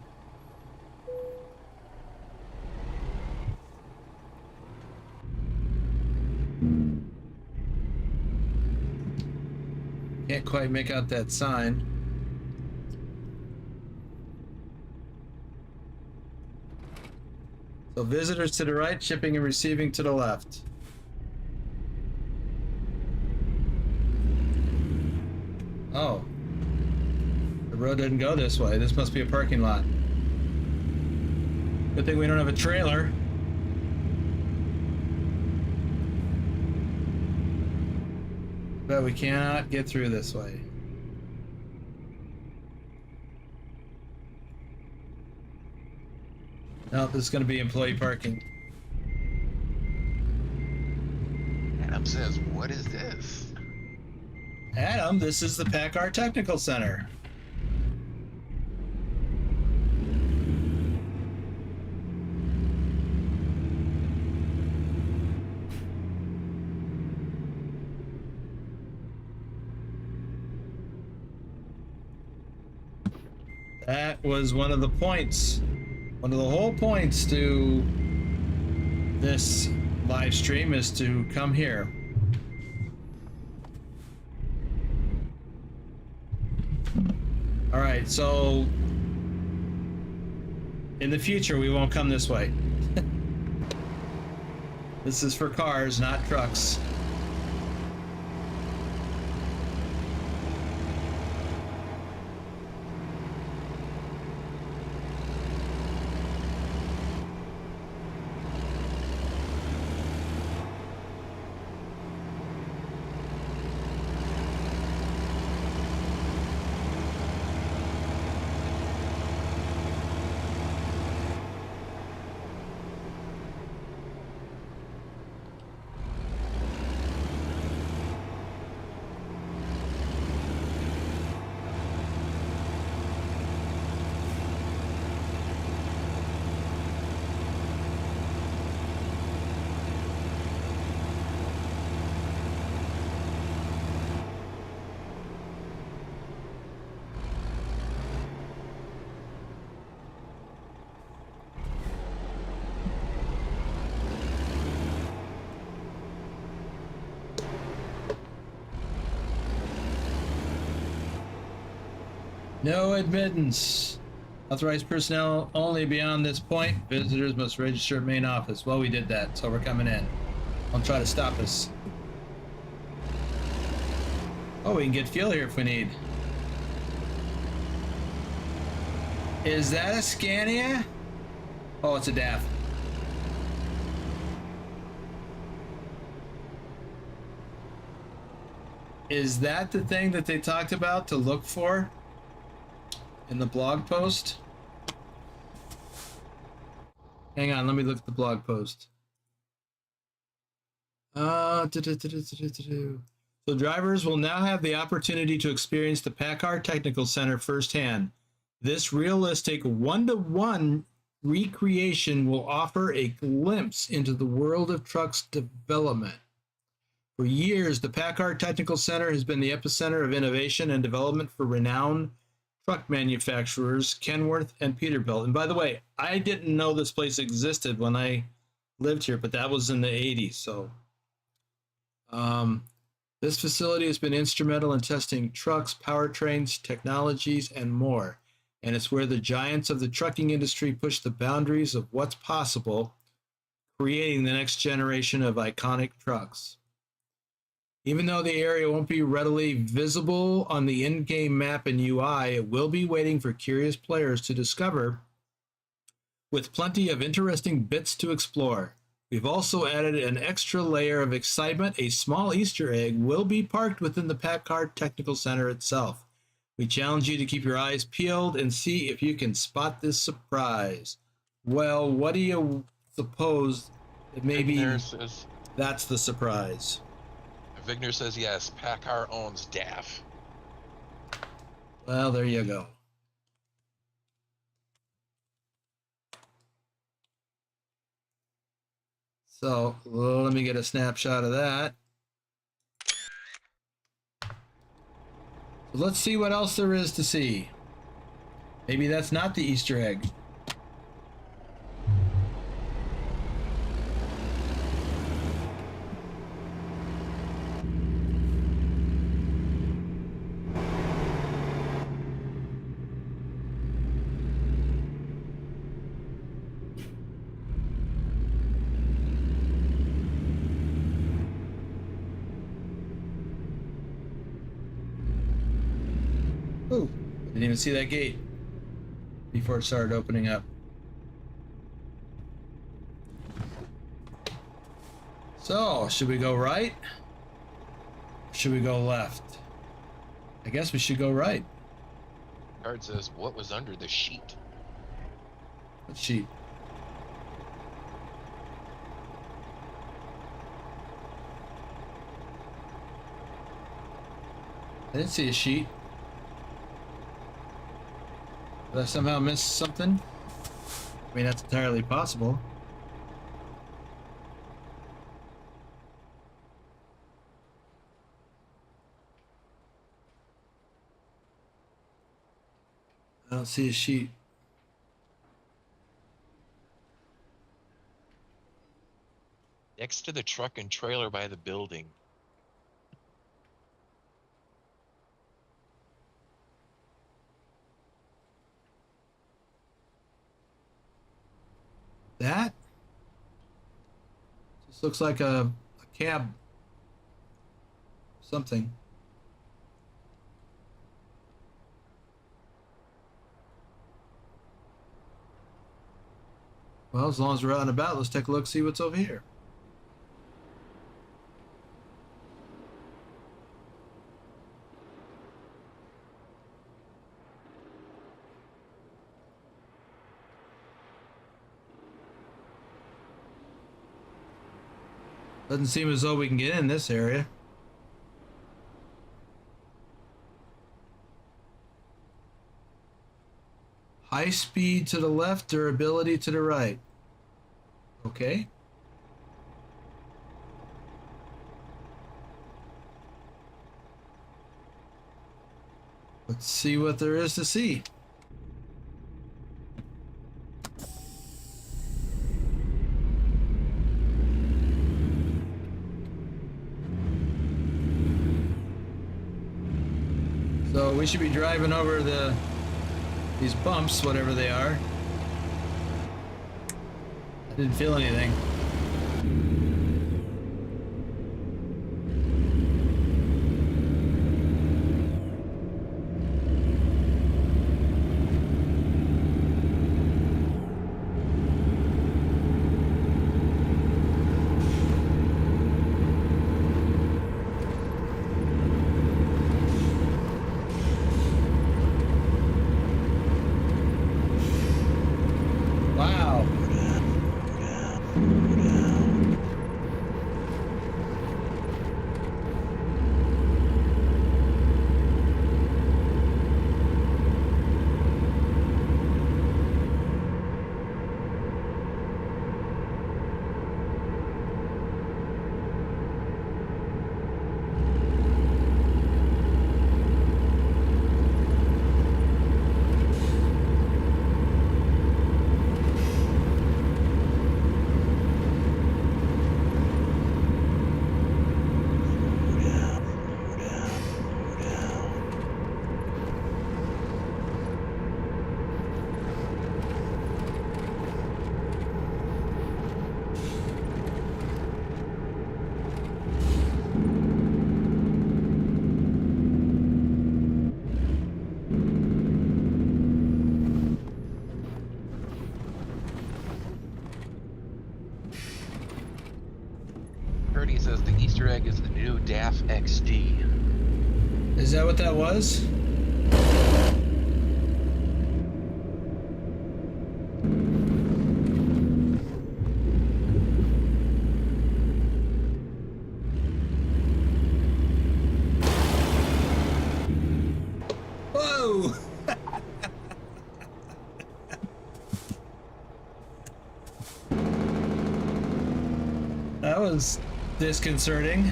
Can't quite make out that sign. So visitors to the right, shipping and receiving to the left. Oh. The road didn't go this way. This must be a parking lot. Good thing we don't have a trailer. But we cannot get through this way. No, this is going to be employee parking. Adam says, what is this? Adam, this is the PACCAR Technical Center. That was one of the points, one of the whole points to this live stream is to come here. All right, so in the future we won't come this way. This is for cars, not trucks. No admittance. Authorized personnel only beyond this point. Visitors must register at main office. Well, we did that, so we're coming in. Don't try to stop us. Oh, we can get fuel here if we need. Is that a Scania? Oh, it's a DAF. Is that the thing that they talked about to look for in the blog post? Hang on, let me look at the blog post. So drivers will now have the opportunity to experience the PACCAR Technical Center firsthand. This realistic one-to-one recreation will offer a glimpse into the world of trucks development. For years, the PACCAR Technical Center has been the epicenter of innovation and development for renowned truck manufacturers Kenworth and Peterbilt. And by the way, I didn't know this place existed when I lived here, but that was in the 80s. So this facility has been instrumental in testing trucks, powertrains, technologies, and more. And it's where the giants of the trucking industry push the boundaries of what's possible, creating the next generation of iconic trucks. Even though the area won't be readily visible on the in-game map and UI, it will be waiting for curious players to discover, with plenty of interesting bits to explore. We've also added an extra layer of excitement. A small Easter egg will be parked within the PACCAR Technical Center itself. We challenge you to keep your eyes peeled and see if you can spot this surprise. Well, what do you suppose that maybe that's the surprise? Vigner says yes, PACCAR owns DAF. Well, there you go. So let me get a snapshot of that. So let's see what else there is to see. Maybe that's not the Easter egg. Ooh, didn't even see that gate before it started opening up. So, should we go right? Should we go left? I guess we should go right. Card says, what was under the sheet? What sheet? I didn't see a sheet. Did I somehow miss something? I mean, that's entirely possible. I don't see a sheet. Next to the truck and trailer by the building. That just looks like a cab something. Well, as long as we're out and about, let's take a look, see what's over here. Doesn't seem as though we can get in this area. High speed to the left, durability to the right. Okay. Let's see what there is to see. So we should be driving over the these bumps, whatever they are. I didn't feel anything. Wow. Purdy says the Easter egg is the new DAF XD. Is that what that was? Whoa! That was disconcerting.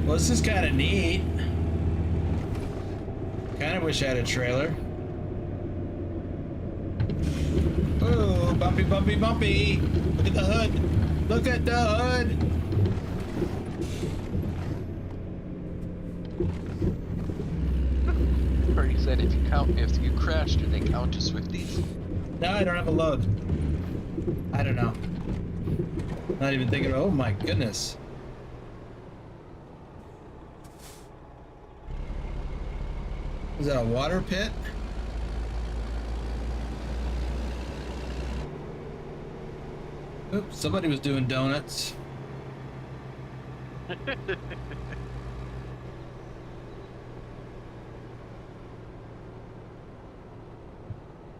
Well, this is kind of neat. Kind of wish I had a trailer. Oh, bumpy, bumpy, bumpy. Look at the hood. Look at the hood. Purdy said if you crash, do they count as Swifties? No, I don't have a load. I don't know. Not even thinking about, oh my goodness. Is that a water pit? Oops, somebody was doing donuts.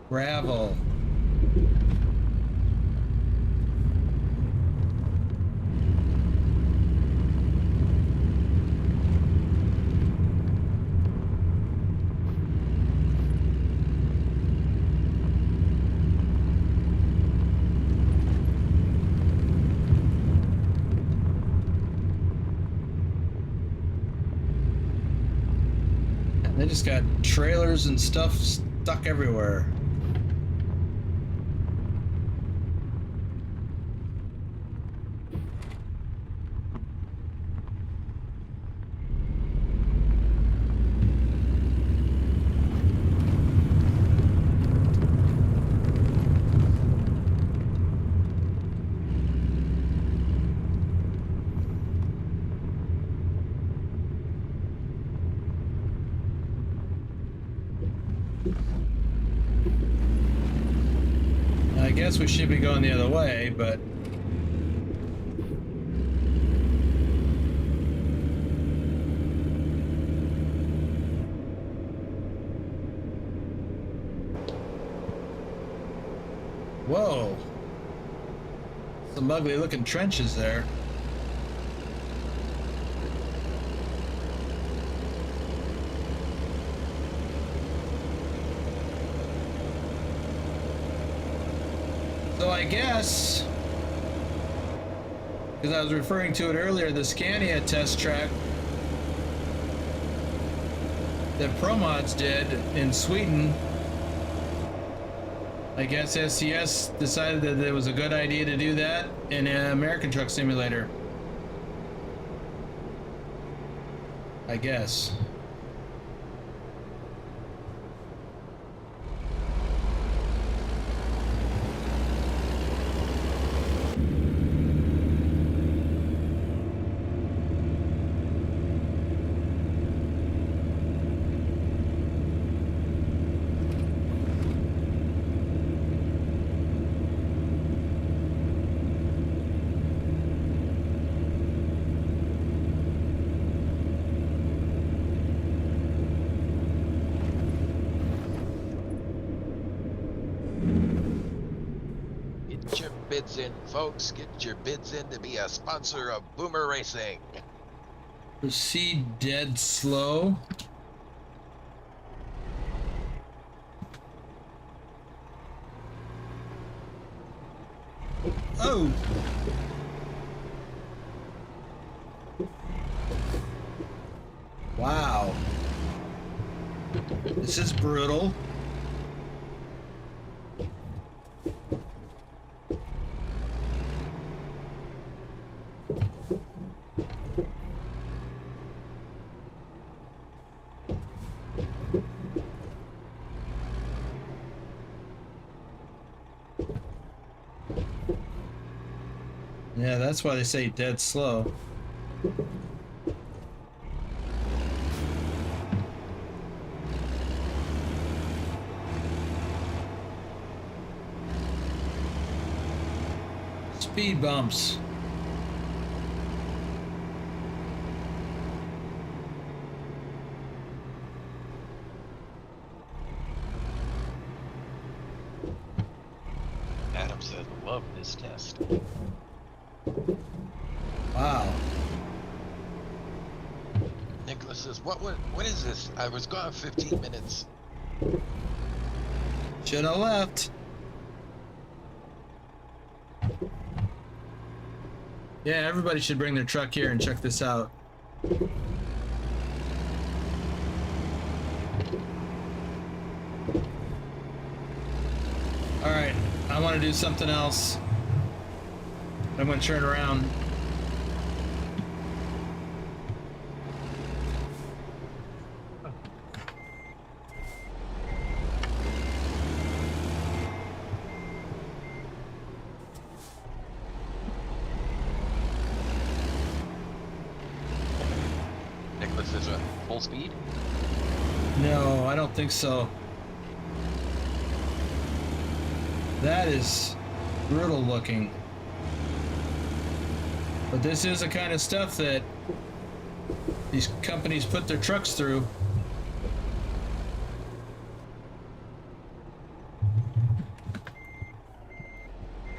Gravel. They just got trailers and stuff stuck everywhere. I guess we should be going the other way, but whoa, some ugly looking trenches there. So I guess Because I was referring to it earlier, the Scania test track that ProMods did in Sweden. I guess SCS decided that it was a good idea to do that in an American Truck Simulator. I guess. Get your bids in, folks. Get your bids in to be a sponsor of Boomer Racing. Proceed dead slow. Oh! Wow. This is brutal. Yeah, that's why they say dead slow. Speed bumps. Adam said, love this test. Wow. Nicholas says, what is this? I was gone 15 minutes. Should have left. Yeah, everybody should bring their truck here and check this out. Alright, I want to do something else. I'm going to turn around. Nicholas is at full speed. No, I don't think so. That is brutal looking. But this is the kind of stuff that these companies put their trucks through.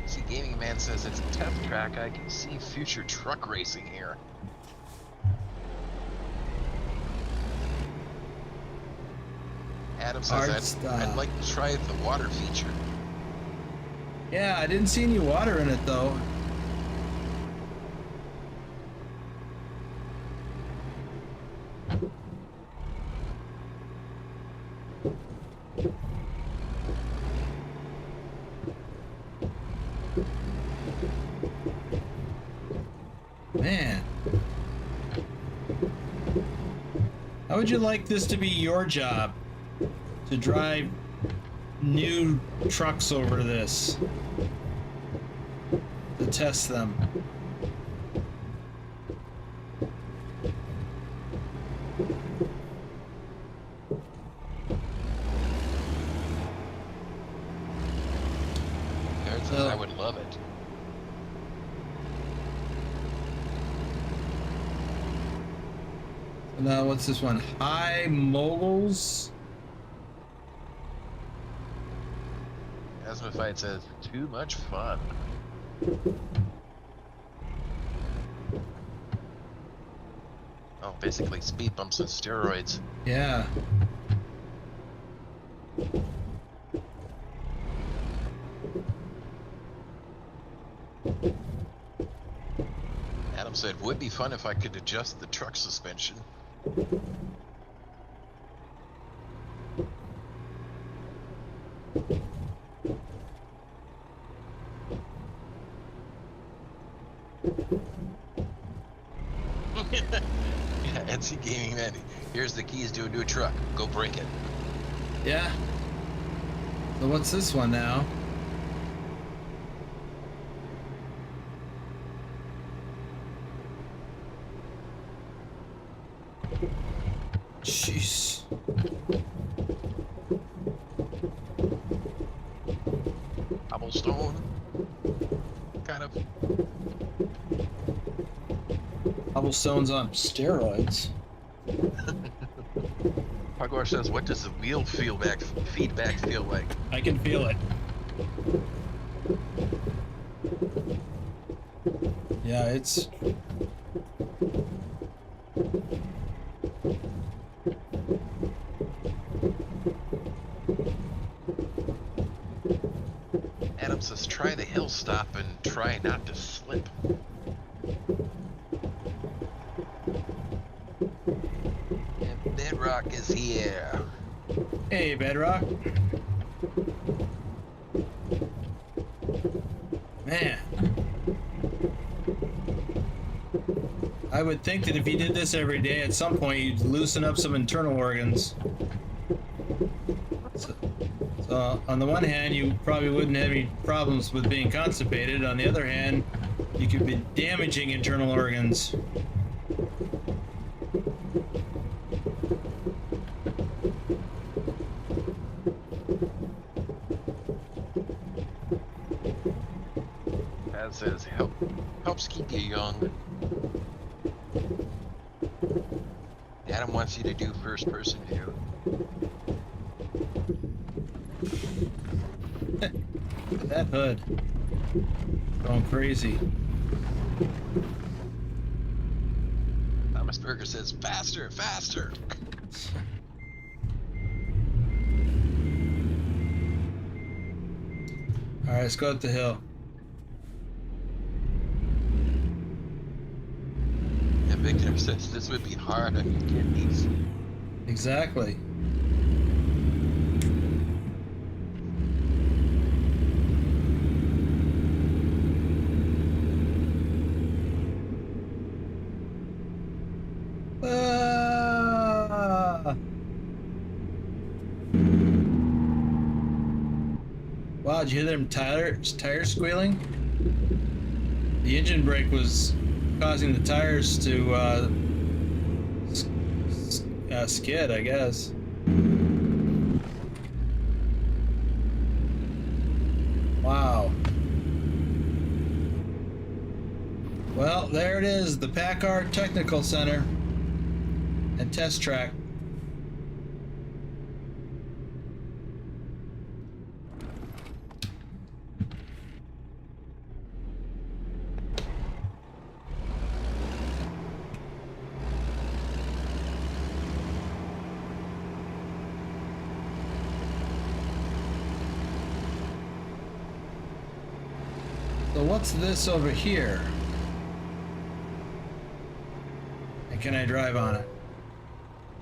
See, Gaming Man says it's a test track. I can see future truck racing here. Adam says I'd like to try the water feature. Yeah, I didn't see any water in it though. Man. How would you like this to be your job? To drive new trucks over this? To test them? Aaron says I would love it. Now, what's this one? High Moguls? Asmified says, too much fun. Oh, basically speed bumps and steroids. Yeah. Said would be fun if I could adjust the truck suspension. Yeah, NC Gaming Man. Here's the keys to a new truck. Go break it. Yeah. So what's this one now? Jeez. Cobblestone. Kind of. Cobblestones on steroids. PACCAR says, what does the wheel feedback feel like? I can feel it. Yeah, it's... Adam says, try the hill stop and try not to slip. And Bedrock is here. Hey, Bedrock. Man. I would think that if you did this every day, at some point you'd loosen up some internal organs. So on the one hand, you probably wouldn't have any problems with being constipated. On the other hand, you could be damaging internal organs. That says, helps keep you young. Adam wants you to do first person view. That hood. Going crazy. Thomas Berger says, faster, faster. All right, let's go up the hill. And Victor says, this would be hard on your kidneys. Exactly. Wow, did you hear them tires squealing? The engine brake was causing the tires to skid, I guess. Wow. Well, there it is, the PACCAR Technical Center and test track. So what's this over here? And can I drive on it?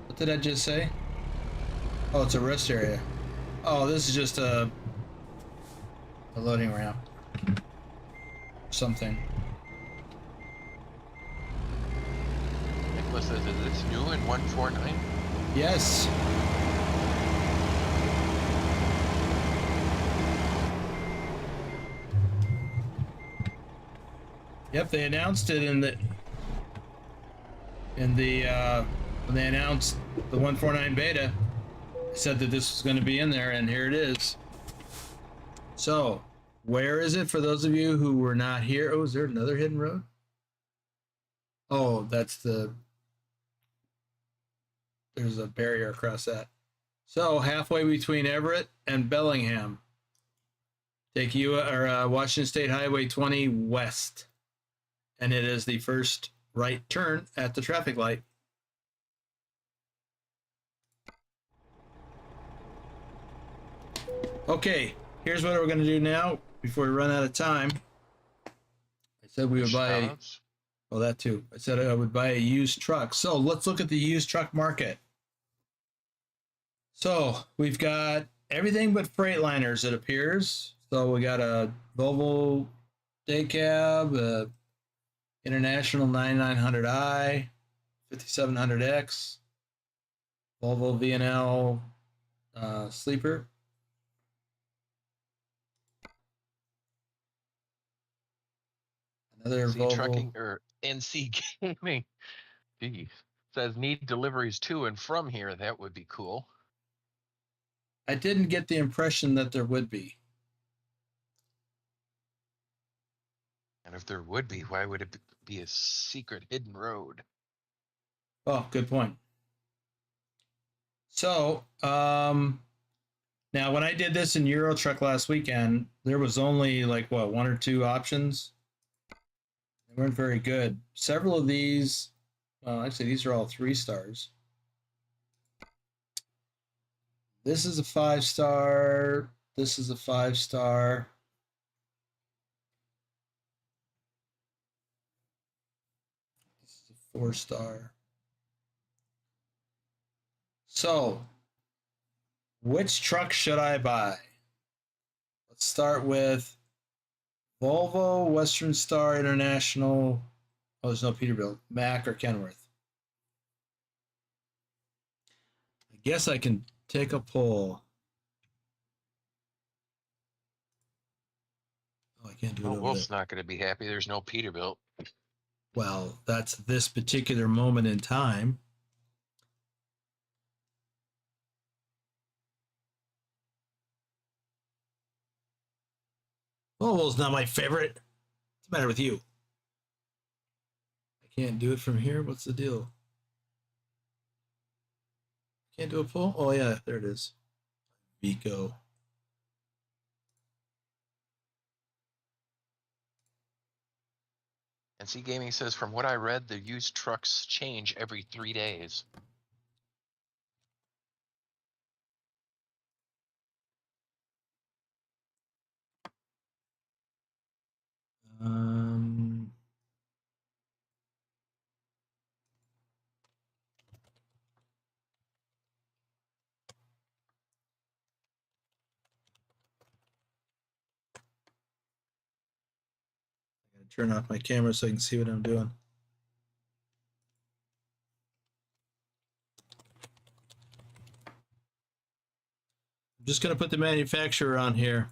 What did I just say? Oh, it's a rest area. Oh, this is just a loading ramp. Something. Nicholas says, is this new in 149? Yes. Yep, they announced it in the when they announced the 149 beta. They said that this was going to be in there, and here it is. So, where is it for those of you who were not here? Oh, is there another hidden road? Oh, there's a barrier across that. So, halfway between Everett and Bellingham. Take you Washington State Highway 20 west. And it is the first right turn at the traffic light. Okay, here's what we're going to do now before we run out of time. I said we would buy Well, that too. I said I would buy a used truck. So let's look at the used truck market. So we've got everything but Freightliners, it appears. So we got a Volvo day cab, a International 9900i, 5700X, Volvo V&L sleeper. Another NC Volvo. Trucking or NC Gaming. Geez. Says need deliveries to and from here. That would be cool. I didn't get the impression that there would be. And if there would be, why would it be a secret hidden road? Oh, good point. So, now when I did this in Euro Truck last weekend, there was only like what, one or two options. They weren't very good. Several of these, well, actually, these are all 3 stars. This is a 5-star. This is a 5-star. This is a 4-star. So, which truck should I buy? Let's start with Volvo, Western Star International. Oh, there's no Peterbilt. Mack or Kenworth. I guess I can take a poll. Oh, I can't do it over Wolf's there. not going to be happy. There's no Peterbilt. Well, that's this particular moment in time. Volvo's not my favorite. What's the matter with you? I can't do it from here. What's the deal? Can't do a poll? Oh, yeah, there it is. Vico. NC Gaming says, from what I read, the used trucks change every 3 days. Um, I gotta turn off my camera so I can see what I'm doing. I'm just gonna put the manufacturer on here.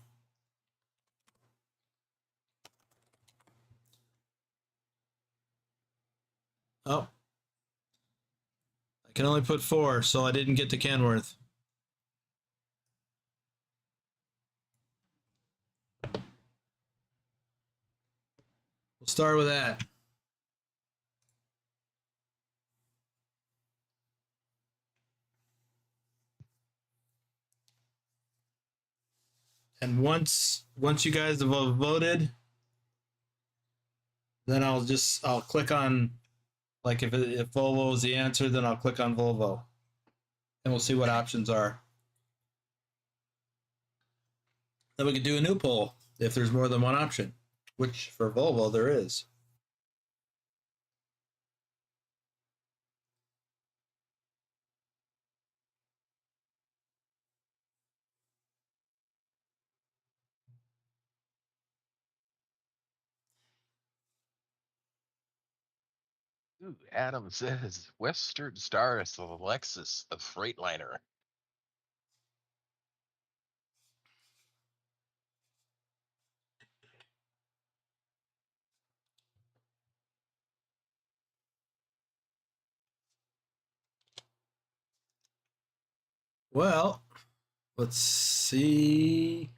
Oh, I can only put 4, so I didn't get to Kenworth. We'll start with that. And once you guys have voted, then I'll click on, like, if Volvo is the answer, then I'll click on Volvo, and we'll see what options are. Then we can do a new poll if there's more than one option, which for Volvo there is. Ooh, Adam says, Western Star is the Lexus of Freightliner. Well, let's see.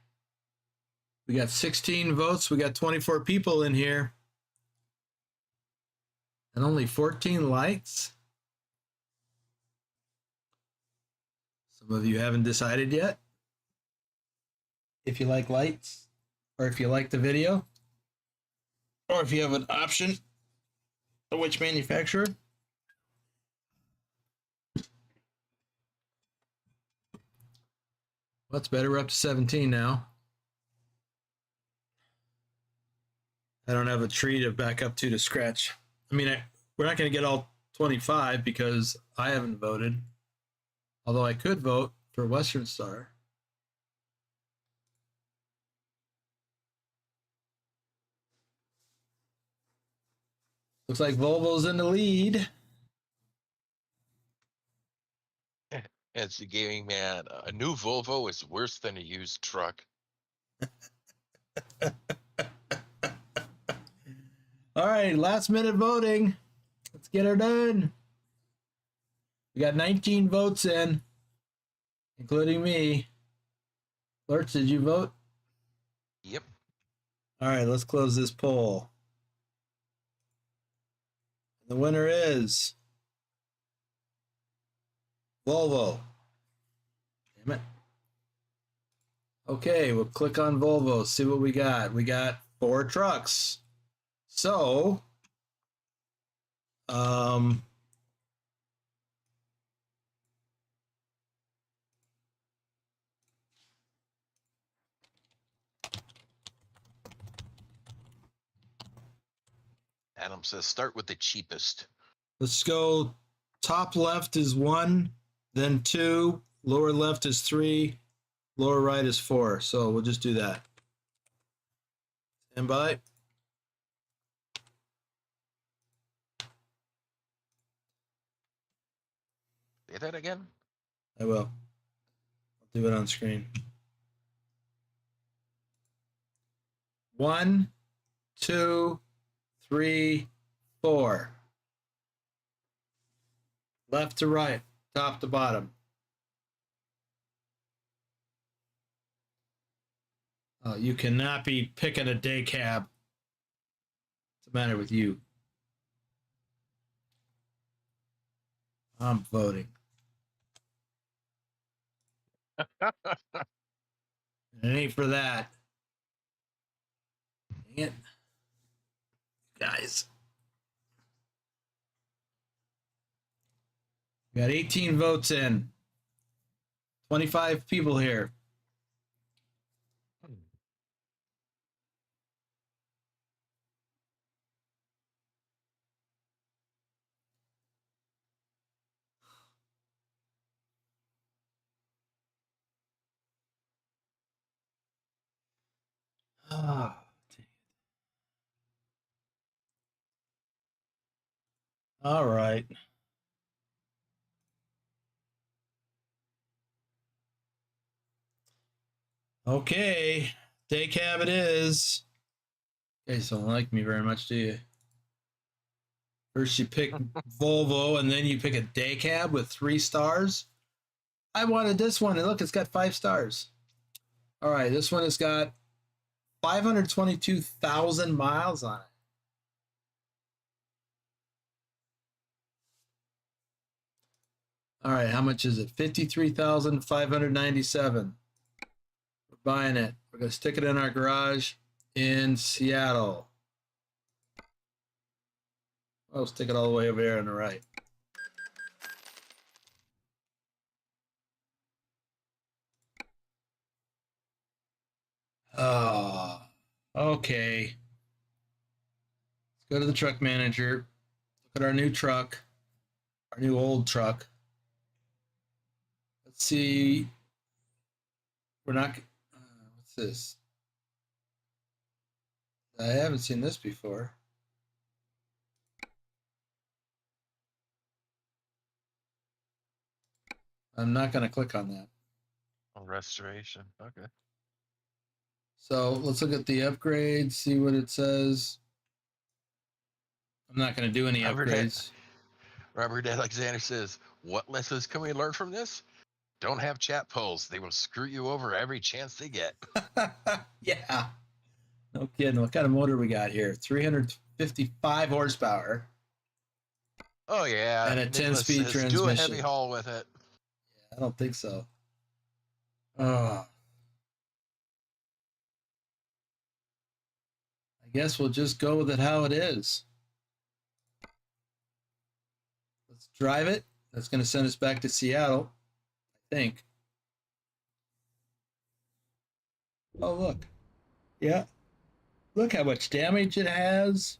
We got 16 votes. We got 24 people in here. And only 14 likes. Some of you haven't decided yet if you like lights, or if you like the video, or if you have an option of which manufacturer. Well, that's better. We're up to 17 now. I don't have a tree to back up to scratch I mean, we're not going to get all 25 because I haven't voted. Although I could vote for Western Star. Looks like Volvo's in the lead. As a gaming man, a new Volvo is worse than a used truck. All right, last minute voting. Let's get her done. We got 19 votes in, including me. Lurch, did you vote? Yep. All right, let's close this poll. The winner is Volvo. Damn it. Okay, we'll click on Volvo, see what we got. We got 4 trucks. So, Adam says start with the cheapest. let's go. Top left is 1, then 2, lower left is 3, lower right is 4. So we'll just do that. Stand by. Say that again? I will. I'll do it on screen. 1, 2, 3, 4. Left to right, top to bottom. Oh, you cannot be picking a day cab. What's the matter with you? I'm voting. It ain't for that. Dang it. Guys. We got 18 votes in. 25 people here. Oh, dang it. All right. Okay, day cab it is. You guys don't like me very much, do you? First you pick Volvo, and then you pick a day cab with 3 stars. I wanted this one, and look, it's got 5 stars. All right, this one has got 522,000 miles on it. All right, how much is it? 53,597. We're buying it. We're going to stick it in our garage in Seattle. I'll stick it all the way over here on the right. Oh, okay. Let's go to the truck manager. Look at our new truck, our new old truck. Let's see. We're not. What's this? I haven't seen this before. I'm not going to click on that. Oh, restoration. Okay. So let's look at the upgrades, see what it says. I'm not going to do any upgrades. Robert Alexander says, what lessons can we learn from this? Don't have chat polls. They will screw you over every chance they get. Yeah. No kidding. What kind of motor we got here? 355 horsepower. Oh, yeah. And a 10-speed transmission. Do a heavy haul with it. Yeah, I don't think so. Oh. I guess we'll just go with it how it is. Let's drive it. That's going to send us back to Seattle, I think. Oh, look. Yeah. Look how much damage it has.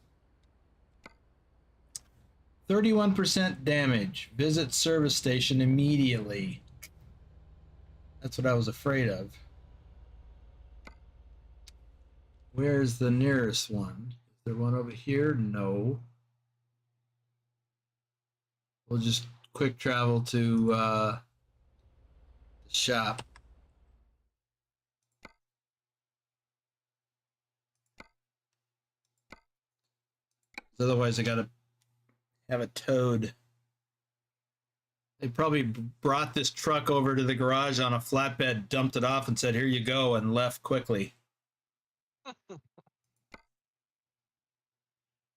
31% damage. Visit service station immediately. That's what I was afraid of. Where's the nearest one? Is there one over here? No. We'll just quick travel to the shop. Otherwise, I gotta have it towed. They probably brought this truck over to the garage on a flatbed, dumped it off, and said, "Here you go," and left quickly.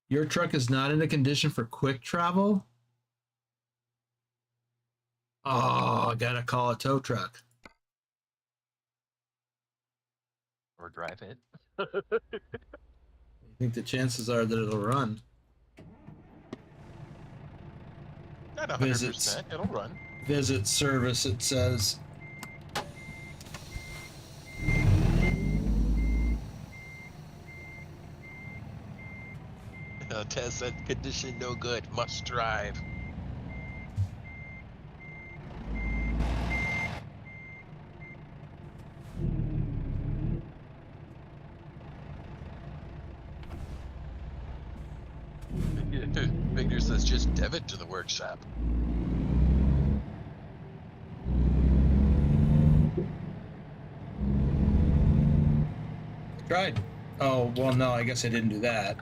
Your truck is not in a condition for quick travel? Oh, I gotta call a tow truck. Or drive it. I think the chances are that it'll run. Not 100%. Visits. It'll run. Visit service, it says. Test said condition no good. Must drive. Victor says just dev it to the workshop. Tried. Oh, well, no, I guess I didn't do that.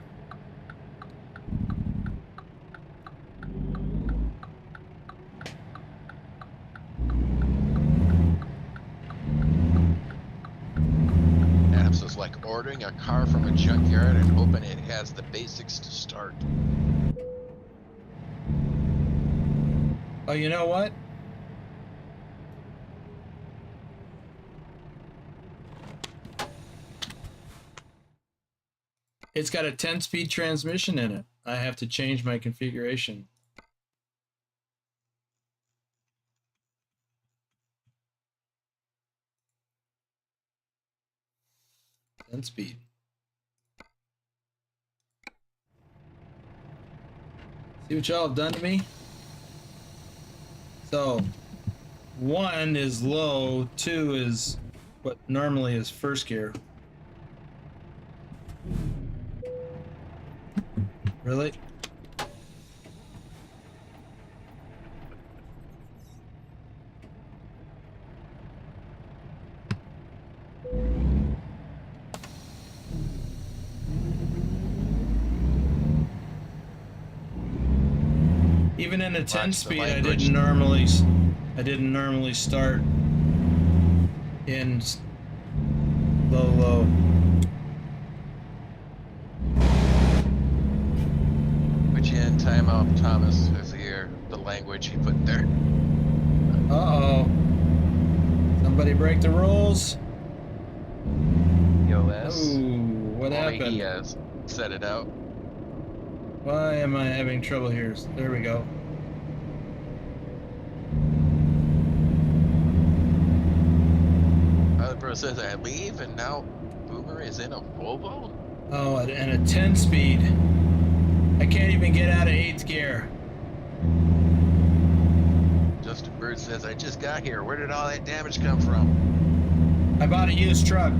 Apps is like ordering a car from a junkyard and hoping it has the basics to start. Oh, you know what? It's got a 10-speed transmission in it. I have to change my configuration. Speed. See what y'all have done to me? So, 1 is low, 2 is what normally is first gear. Really? Even in a 10 speed, I didn't normally start in low. Put you in timeout, Thomas, is the language he put there. Uh-oh. Somebody break the rules. POS. Ooh, what happened? He has set it out. Why am I having trouble here? There we go. Bro says I leave and now Boomer is in a Volvo? Oh, and a 10 speed. I can't even get out of 8th gear. Justin Bird says I just got here. Where did all that damage come from? I bought a used truck.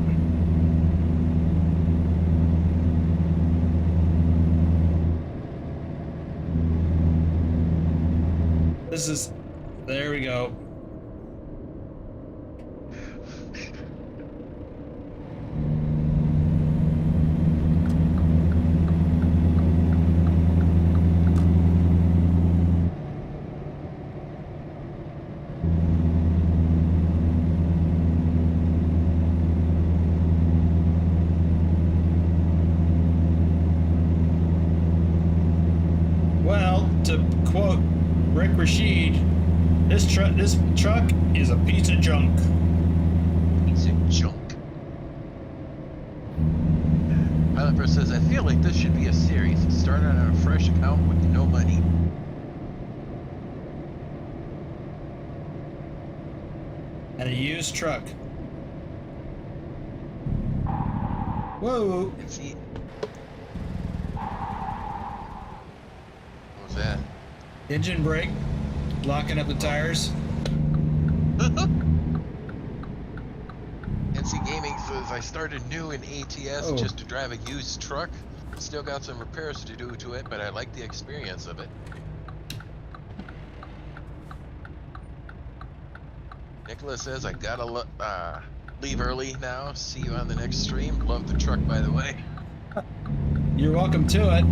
There we go. Well, to quote Rick Rashid, this truck is a piece of junk. Piece of junk. Pilot says I feel like this should be a series. Start on a fresh account with no money. And a used truck. Whoa. See. What was that? Engine brake, locking up the tires. NC Gaming says I started new in ATS Oh. just to drive a used truck. Still got some repairs to do to it, but I like the experience of it. Nicholas says I gotta leave early now. See you on the next stream. Love the truck, by the way. You're welcome to it.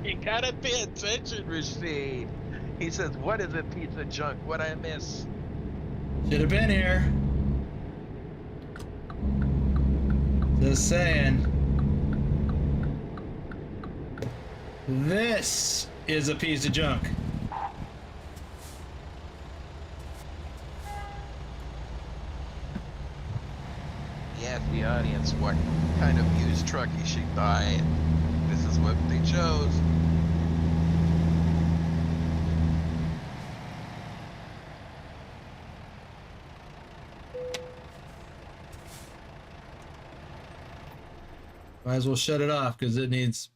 You gotta pay attention, Rashid. He says, what is a piece of junk? What'd I miss? Should have been here. Just saying. This is a piece of junk. He asked the audience what kind of used truck he should buy, and this is what they chose. Might as well shut it off because it needs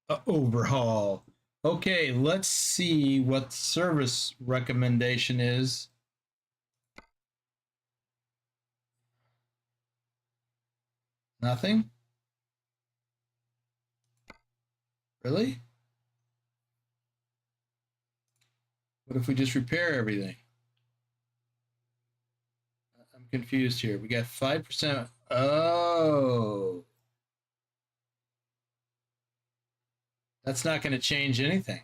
an overhaul. Okay, let's see what service recommendation is. Nothing? Really? What if we just repair everything? I'm confused here. We got 5%. Oh. That's not going to change anything.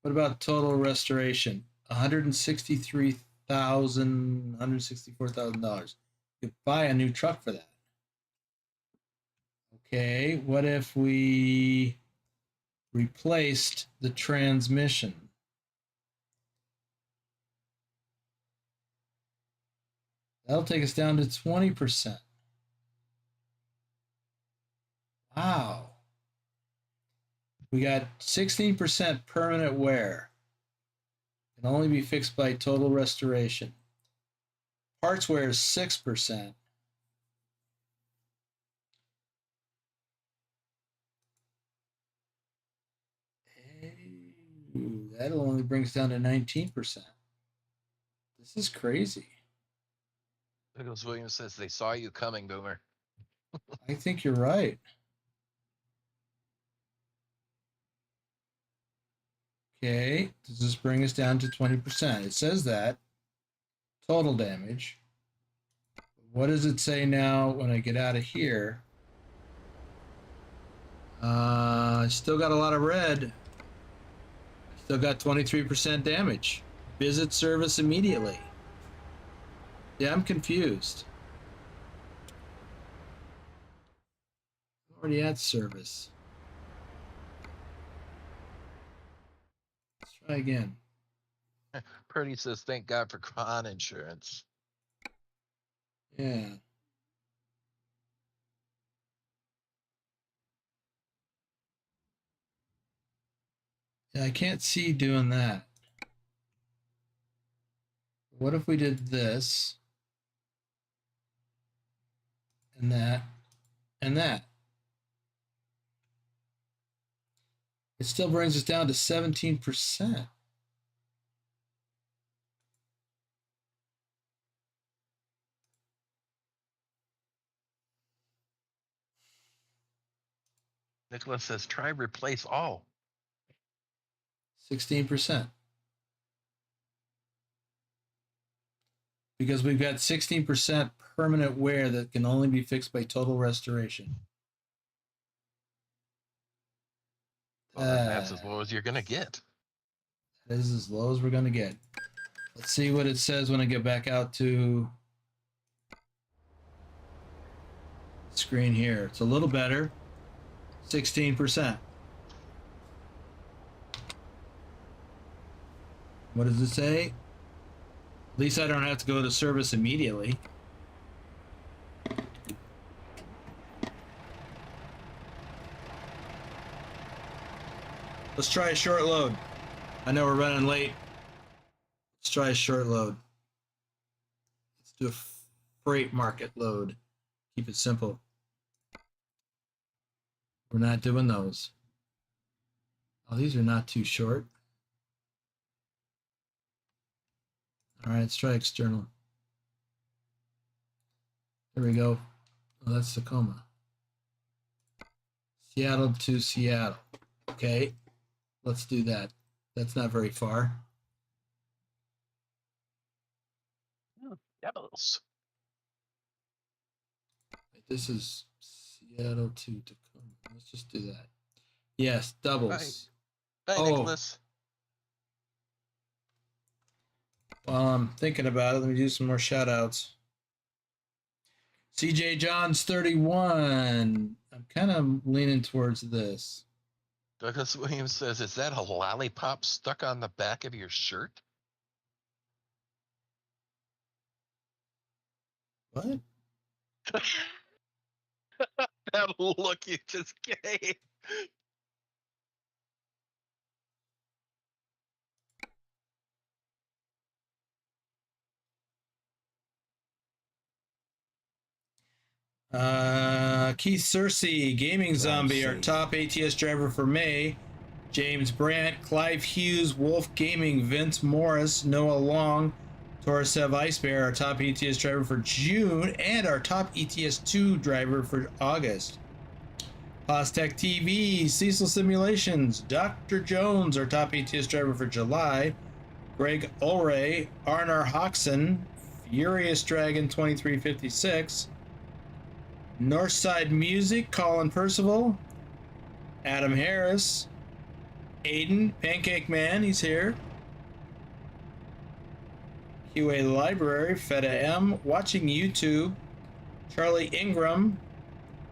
What about total restoration? $164,000. You could buy a new truck for that. Okay, what if we replaced the transmission? That'll take us down to 20%. Wow. We got 16% permanent wear. Can only be fixed by total restoration. Parts wear is 6%. Hey, that'll only bring us down to 19%. This is crazy. Nicholas Williams says they saw you coming, Boomer. I think you're right. Okay, does this bring us down to 20%? It says that. Total damage. What does it say now when I get out of here? Still got a lot of red. Still got 23% damage. Visit service immediately. Yeah, I'm confused. Already at service. Let's try again. Purdy says, thank God for Cron insurance. Yeah. Yeah, I can't see doing that. What if we did this and that and that? It still brings us down to 17%. Nicholas says, try replace all. 16%. Because we've got 16% permanent wear that can only be fixed by total restoration. Well, that's as low as you're going to get. That is as low as we're going to get. Let's see what it says when I get back out to the screen here. It's a little better. 16%. What does it say? At least I don't have to go to service immediately. Let's try a short load. I know we're running late. Let's try a short load. Let's do a freight market load. Keep it simple. We're not doing those. Oh, these are not too short. All right, let's try external. There we go. Oh, that's Tacoma. Seattle to Seattle. Okay, let's do that. That's not very far. Devils. This is Seattle to Tacoma. Let's just do that. Yes, doubles. Bye, Oh. Nicholas. While I'm thinking about it, let me do some more shout outs. CJ Johns 31. I'm kind of leaning towards this. Douglas Williams says, "Is that a lollipop stuck on the back of your shirt?" What? That look you just gave. Keith Searcy, Gaming Zombie, our safe. top ATS driver for May. James Brandt, Clive Hughes, Wolf Gaming, Vince Morris, Noah Long, Torsev Ice Bear, our top ETS driver for June, and our top ETS2 driver for August. Postech TV, Cecil Simulations, Dr. Jones, our top ETS driver for July, Greg Ulray, Arnar Hoxson, Furious Dragon 2356, Northside Music, Colin Percival, Adam Harris, Aiden, Pancake Man, he's here. QA Library, Feta M, Watching YouTube, Charlie Ingram,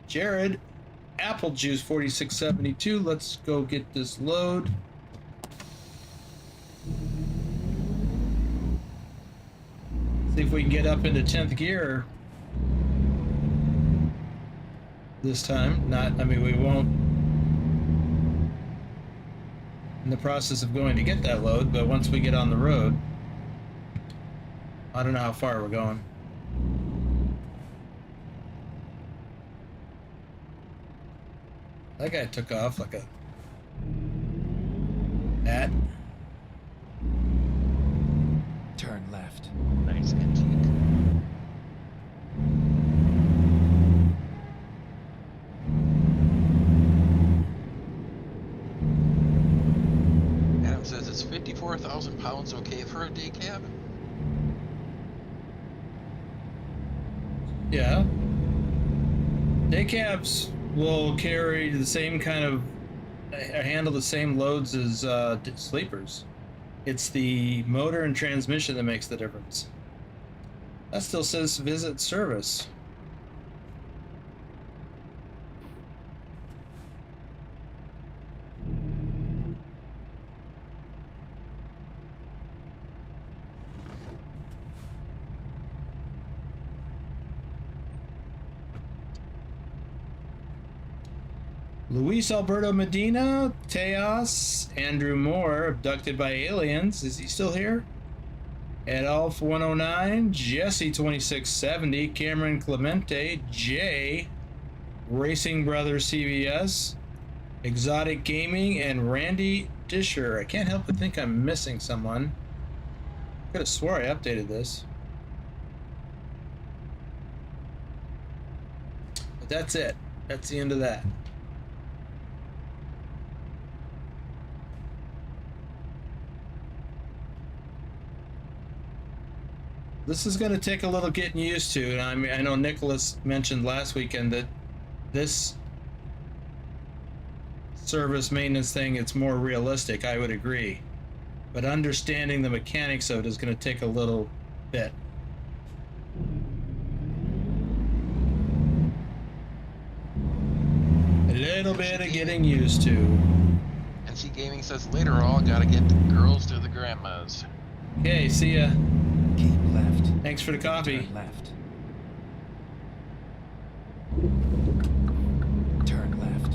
Jared, Apple Juice 4672. Let's go get this load. See if we can get up into 10th gear this time. We won't in the process of going to get that load, but once we get on the road, I don't know how far we're going. That guy took off like a bat. Turn left. Nice antique. Adam says, "It's 54,000 pounds okay for a day cab?" Yeah. Day cabs will carry the same kind of, handle the same loads as sleepers. It's the motor and transmission that makes the difference. That still says visit service. Luis Alberto Medina, Teos, Andrew Moore, abducted by aliens. Is he still here? Adolf 109, Jesse 2670, Cameron Clemente, Jay, Racing Brothers CVS, Exotic Gaming, and Randy Disher. I can't help but think I'm missing someone. Could have swore I updated this. But that's it. That's the end of that. This is going to take a little getting used to, and I know Nicholas mentioned last weekend that this service maintenance thing, it's more realistic. I would agree, but understanding the mechanics of it is going to take a little bit. A little bit of getting used to. NC Gaming says, "Later all, gotta get the girls to the grandmas." Okay, see ya. Keep left. Thanks for the coffee. Turn left. Turn left.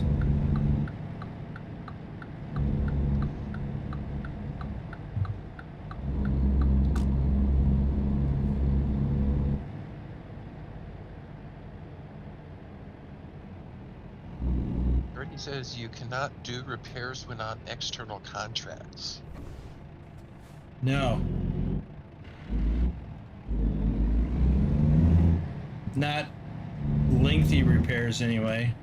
says you cannot do repairs when on external contracts. No. Not lengthy repairs anyway.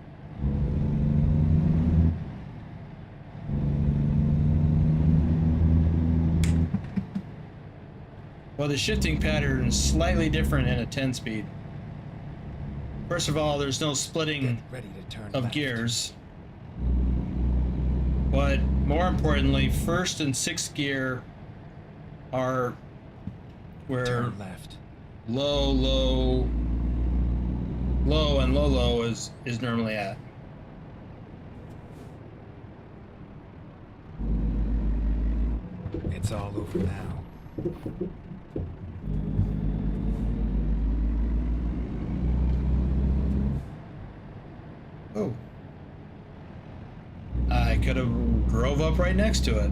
Well, the shifting pattern is slightly different in a 10-speed. First of all, there's no splitting Get ready to turn of left. gears. But more importantly, first and sixth gear are where Turn left. low, low, low, and low, low is normally at. It's all over now. Oh. I could have drove up right next to it.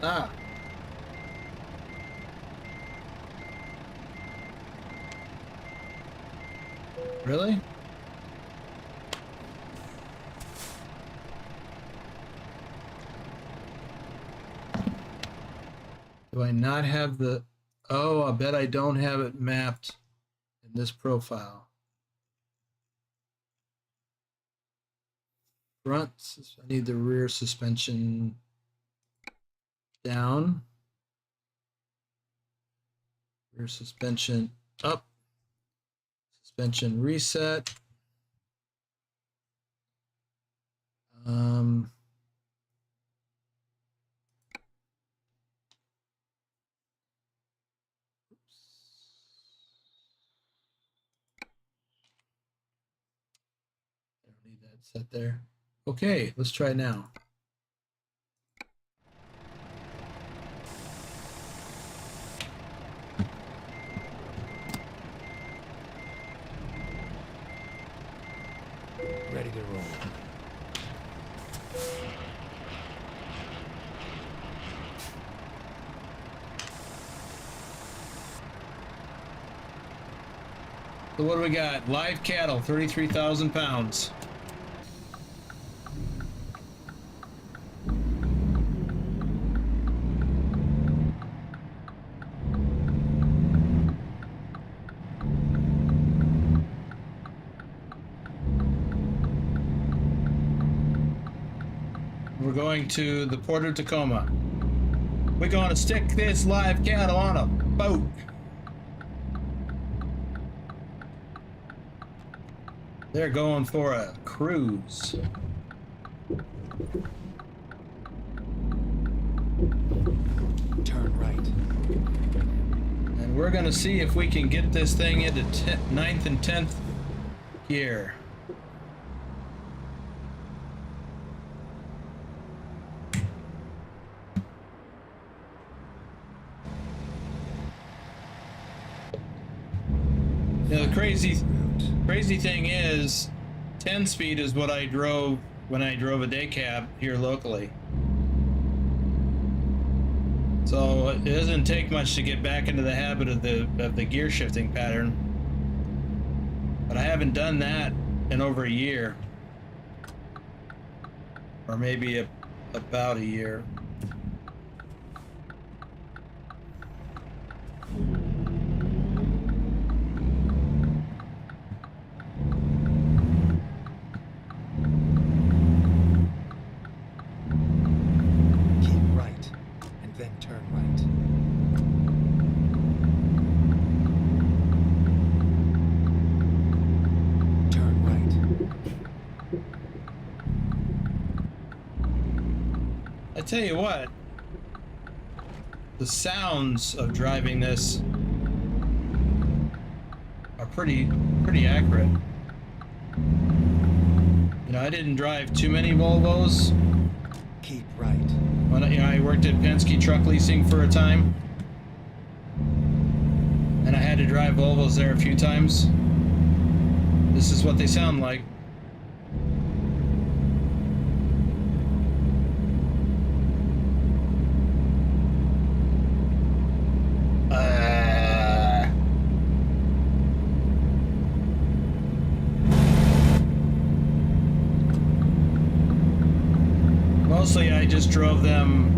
Ah. Really? Do I not have the... Oh, I bet I don't have it mapped in this profile. Front, I need the rear suspension down. Rear suspension up. Suspension reset. I don't need that set there. Okay, let's try now. Ready to roll. So what do we got? Live cattle, 33,000 pounds. We're going to the Port of Tacoma. We're going to stick this live cattle on a boat. They're going for a cruise. Turn right. And we're going to see if we can get this thing into 9th and 10th gear. You know, the crazy thing is 10 speed is what I drove when I drove a day cab here locally. So it doesn't take much to get back into the habit of the gear shifting pattern. But I haven't done that in over a year. Or maybe about a year. tell you what, the sounds of driving this are pretty accurate. You know, I didn't drive too many Volvos. Keep right. When I worked at Penske Truck Leasing for a time, and I had to drive Volvos there a few times. This is what they sound like. Mostly I just drove them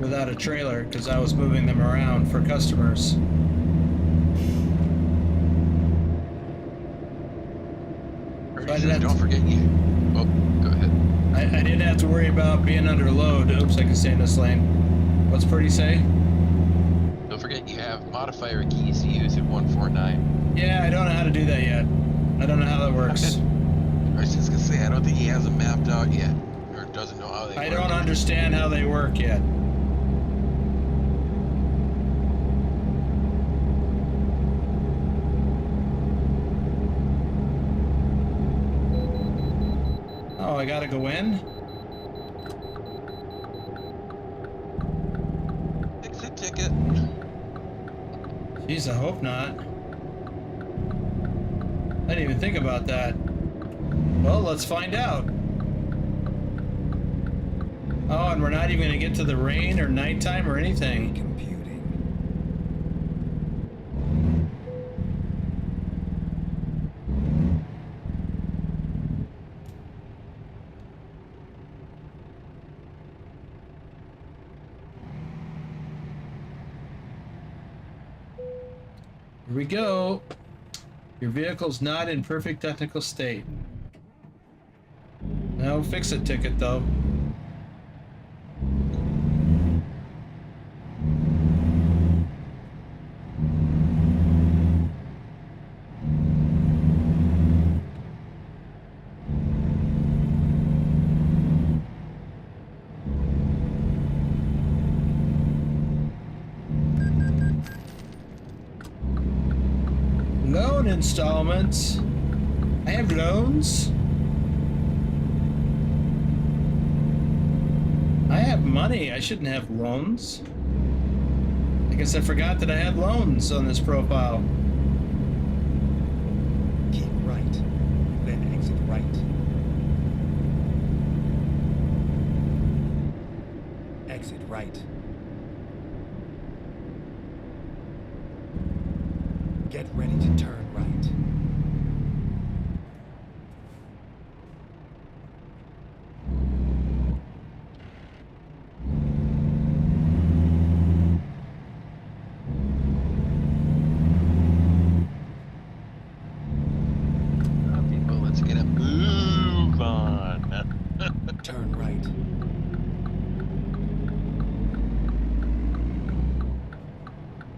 without a trailer because I was moving them around for customers. Don't forget you. Oh, go ahead. I didn't have to worry about being under load. Oops, I can stay in this lane. What's Purdy say? Don't forget you have modifier keys to use at 149. Yeah, I don't know how to do that yet. I don't know how that works. I was just gonna say, I don't think he has them mapped out yet, or doesn't know how they work. I don't understand how they work yet. Oh, I gotta go in? Exit ticket. Jeez, I hope not. I didn't even think about that. Well, let's find out. Oh, and we're not even gonna get to the rain or nighttime or anything. Computing. Here we go. Your vehicle's not in perfect technical state. No fix-it ticket, though. Loan installments. I have loans. I have money. I shouldn't have loans. I guess I forgot that I had loans on this profile. Keep right. Then exit right. Exit right. Get ready to turn right. People, let's get a move on. Turn right.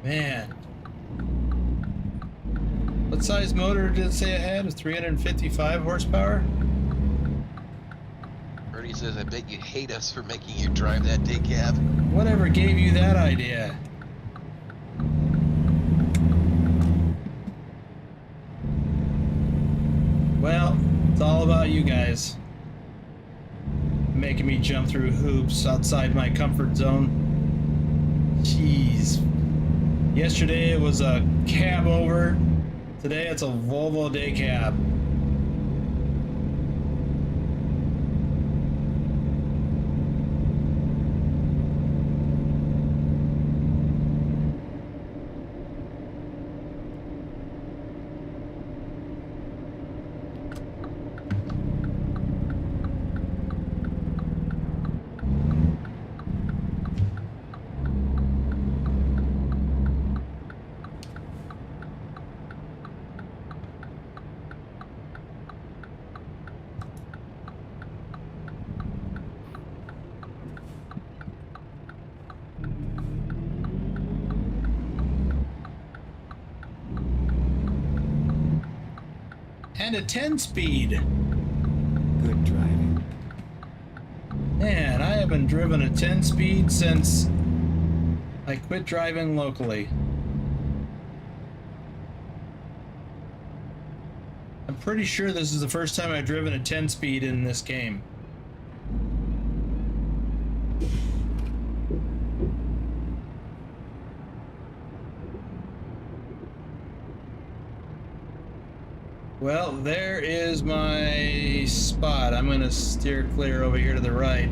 Man. What size motor did it say it had? 355 horsepower? Bertie says, I bet you hate us for making you drive that day cab. Whatever gave you that idea? Well, it's all about you guys. Making me jump through hoops outside my comfort zone. Jeez. Yesterday it was a cab over. Today it's a Volvo day cab. And a 10-speed. Good driving. Man. haven't driven a 10 speed since I quit driving locally. I'm pretty sure this is the first time I've driven a 10 speed in this game. Well, there is my spot. I'm going to steer clear over here to the right.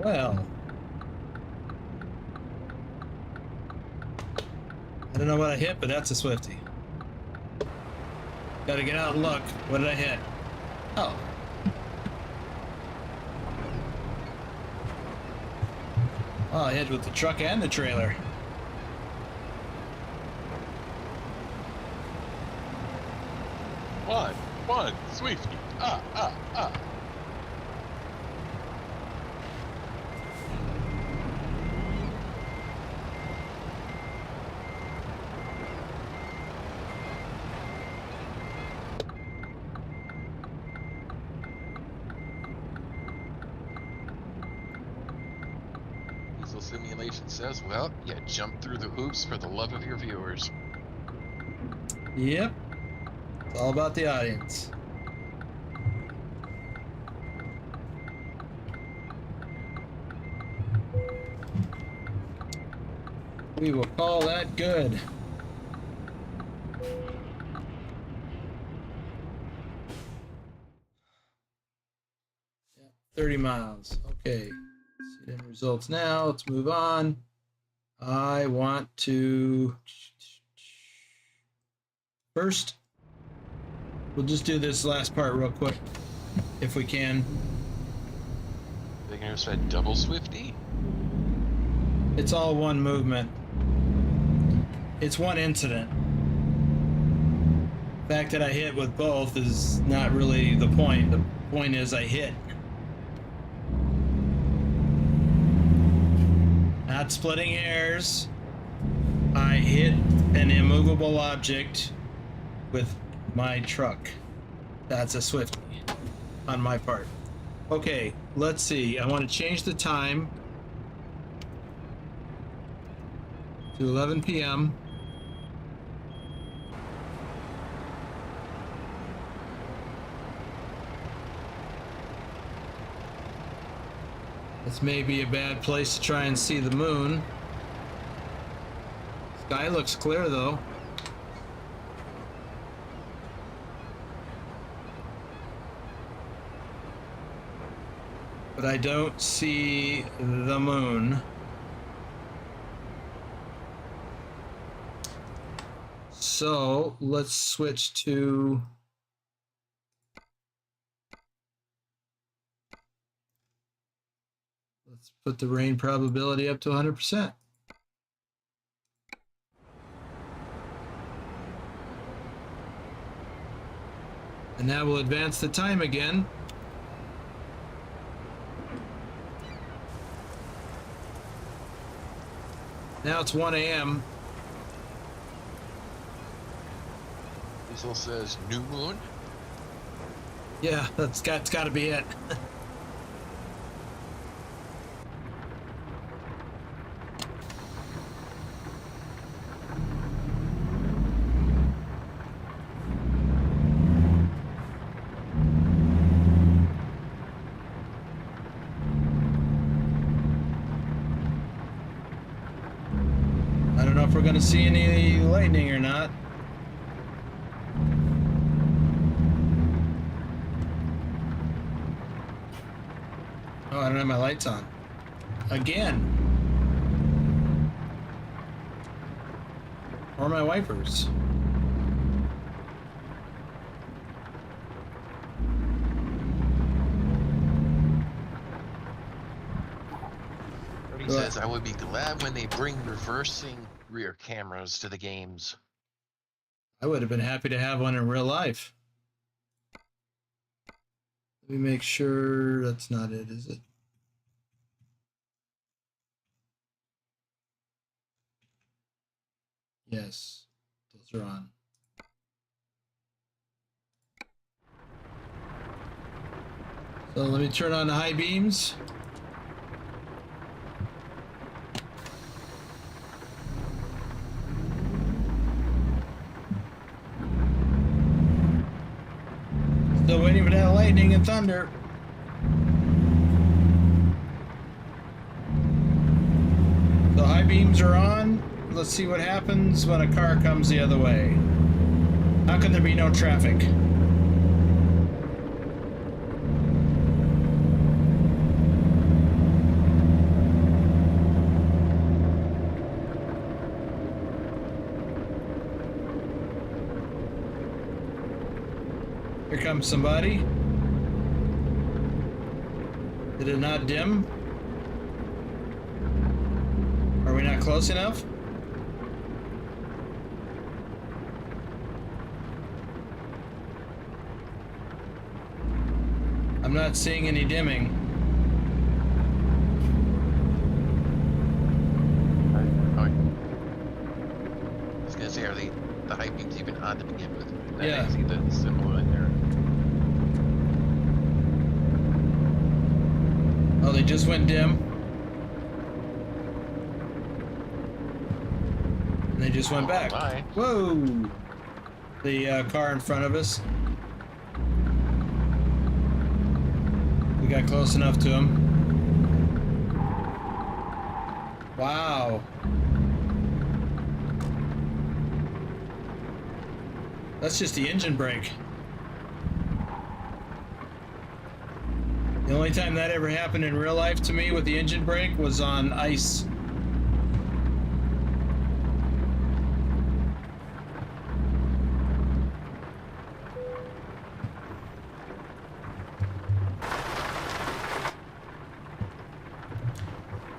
Well, I don't know what I hit, but that's a Swifty. Gotta get out and look. What did I hit? Oh. Oh, I hit with the truck and the trailer. One, Swifty. Ah. Simulation says, well, yeah, jump through the hoops for the love of your viewers. Yep. It's all about the audience. We will call that good. Yeah, 30 miles. Okay. See the results now. Let's move on. I want to first, we'll just do this last part real quick if we can. They're gonna said double Swifty? It's all one movement. It's one incident. The fact that I hit with both is not really the point. The point is I hit. Not splitting hairs. I hit an immovable object with my truck. That's a Swifty on my part. Okay, let's see. I want to change the time to 11 p.m. This may be a bad place to try and see the moon. Sky looks clear though. But I don't see the moon. So let's switch to let's put the rain probability up to 100%. And now we'll advance the time again. Now it's 1 a.m. Diesel says new moon. Yeah, that's got to be it. I don't know if we're going to see any lightning or not. Oh, I don't have my lights on. Again. Or my wipers. He says, I would be glad when they bring reversing rear cameras to the games. I would have been happy to have one in real life. Let me make sure that's not it, is it? Yes, those are on. So let me turn on the high beams. Still waiting for that lightning and thunder. The high beams are on. Let's see what happens when a car comes the other way. How can there be no traffic? Here comes somebody. Did it not dim? Are we not close enough? I'm not seeing any dimming. I was gonna say, are the high beams even on to begin with? I Yeah. see the symbol in there. Oh, they just went dim. And they just went back. Bye. Whoa! The car in front of us. We got close enough to him. Wow. That's just the engine brake. The only time that ever happened in real life to me with the engine brake was on ice.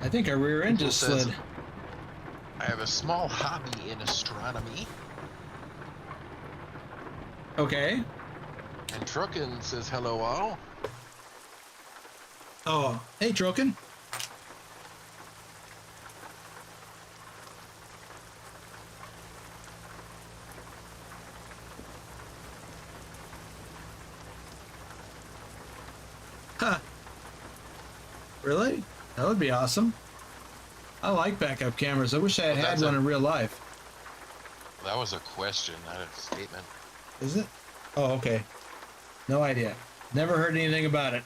I think our rear end just Says, slid. I have a small hobby in astronomy. Okay. And Truckin says hello all. Oh, hey, Troken. Huh. Really? That would be awesome. I like backup cameras. I wish I had Well, had that's one in real life. That was a question, not a statement. Is it? Oh, okay. No idea. Never heard anything about it.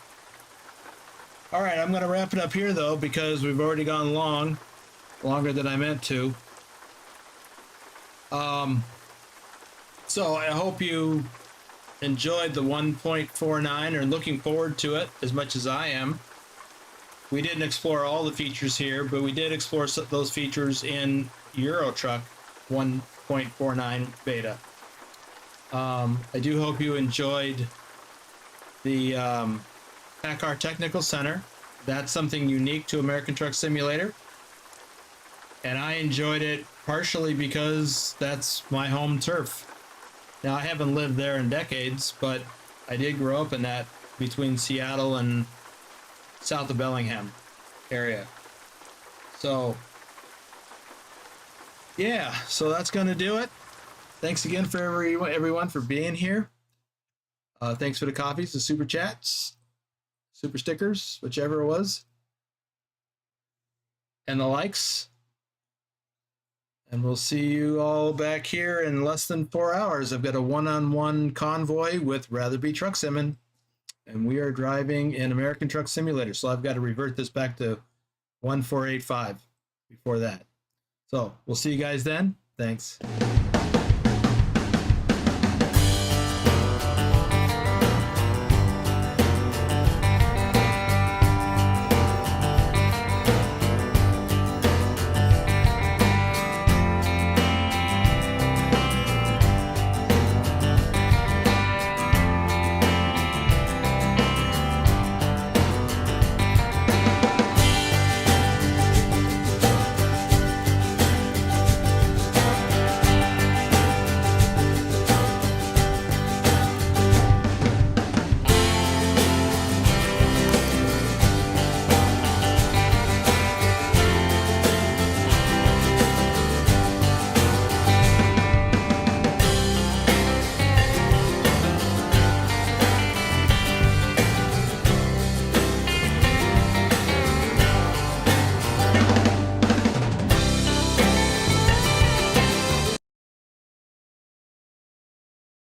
All right, I'm going to wrap it up here, though, because we've already gone longer than I meant to. So I hope you enjoyed the 1.49 or looking forward to it as much as I am. We didn't explore all the features here, but we did explore those features in Euro Truck 1.49 beta. I do hope you enjoyed the PACCAR Technical Center. That's something unique to American Truck Simulator. And I enjoyed it partially because that's my home turf. Now, I haven't lived there in decades, but I did grow up in that between Seattle and south of Bellingham area. So, yeah, so that's going to do it. Thanks again for everyone for being here. Thanks for the coffees, the super chats, super stickers, whichever it was, and the likes. And we'll see you all back here in less than 4 hours. I've got a one-on-one convoy with Rather Be Truck Simming, and we are driving in American Truck Simulator. So I've got to revert this back to 1485 before that. So we'll see you guys then. Thanks.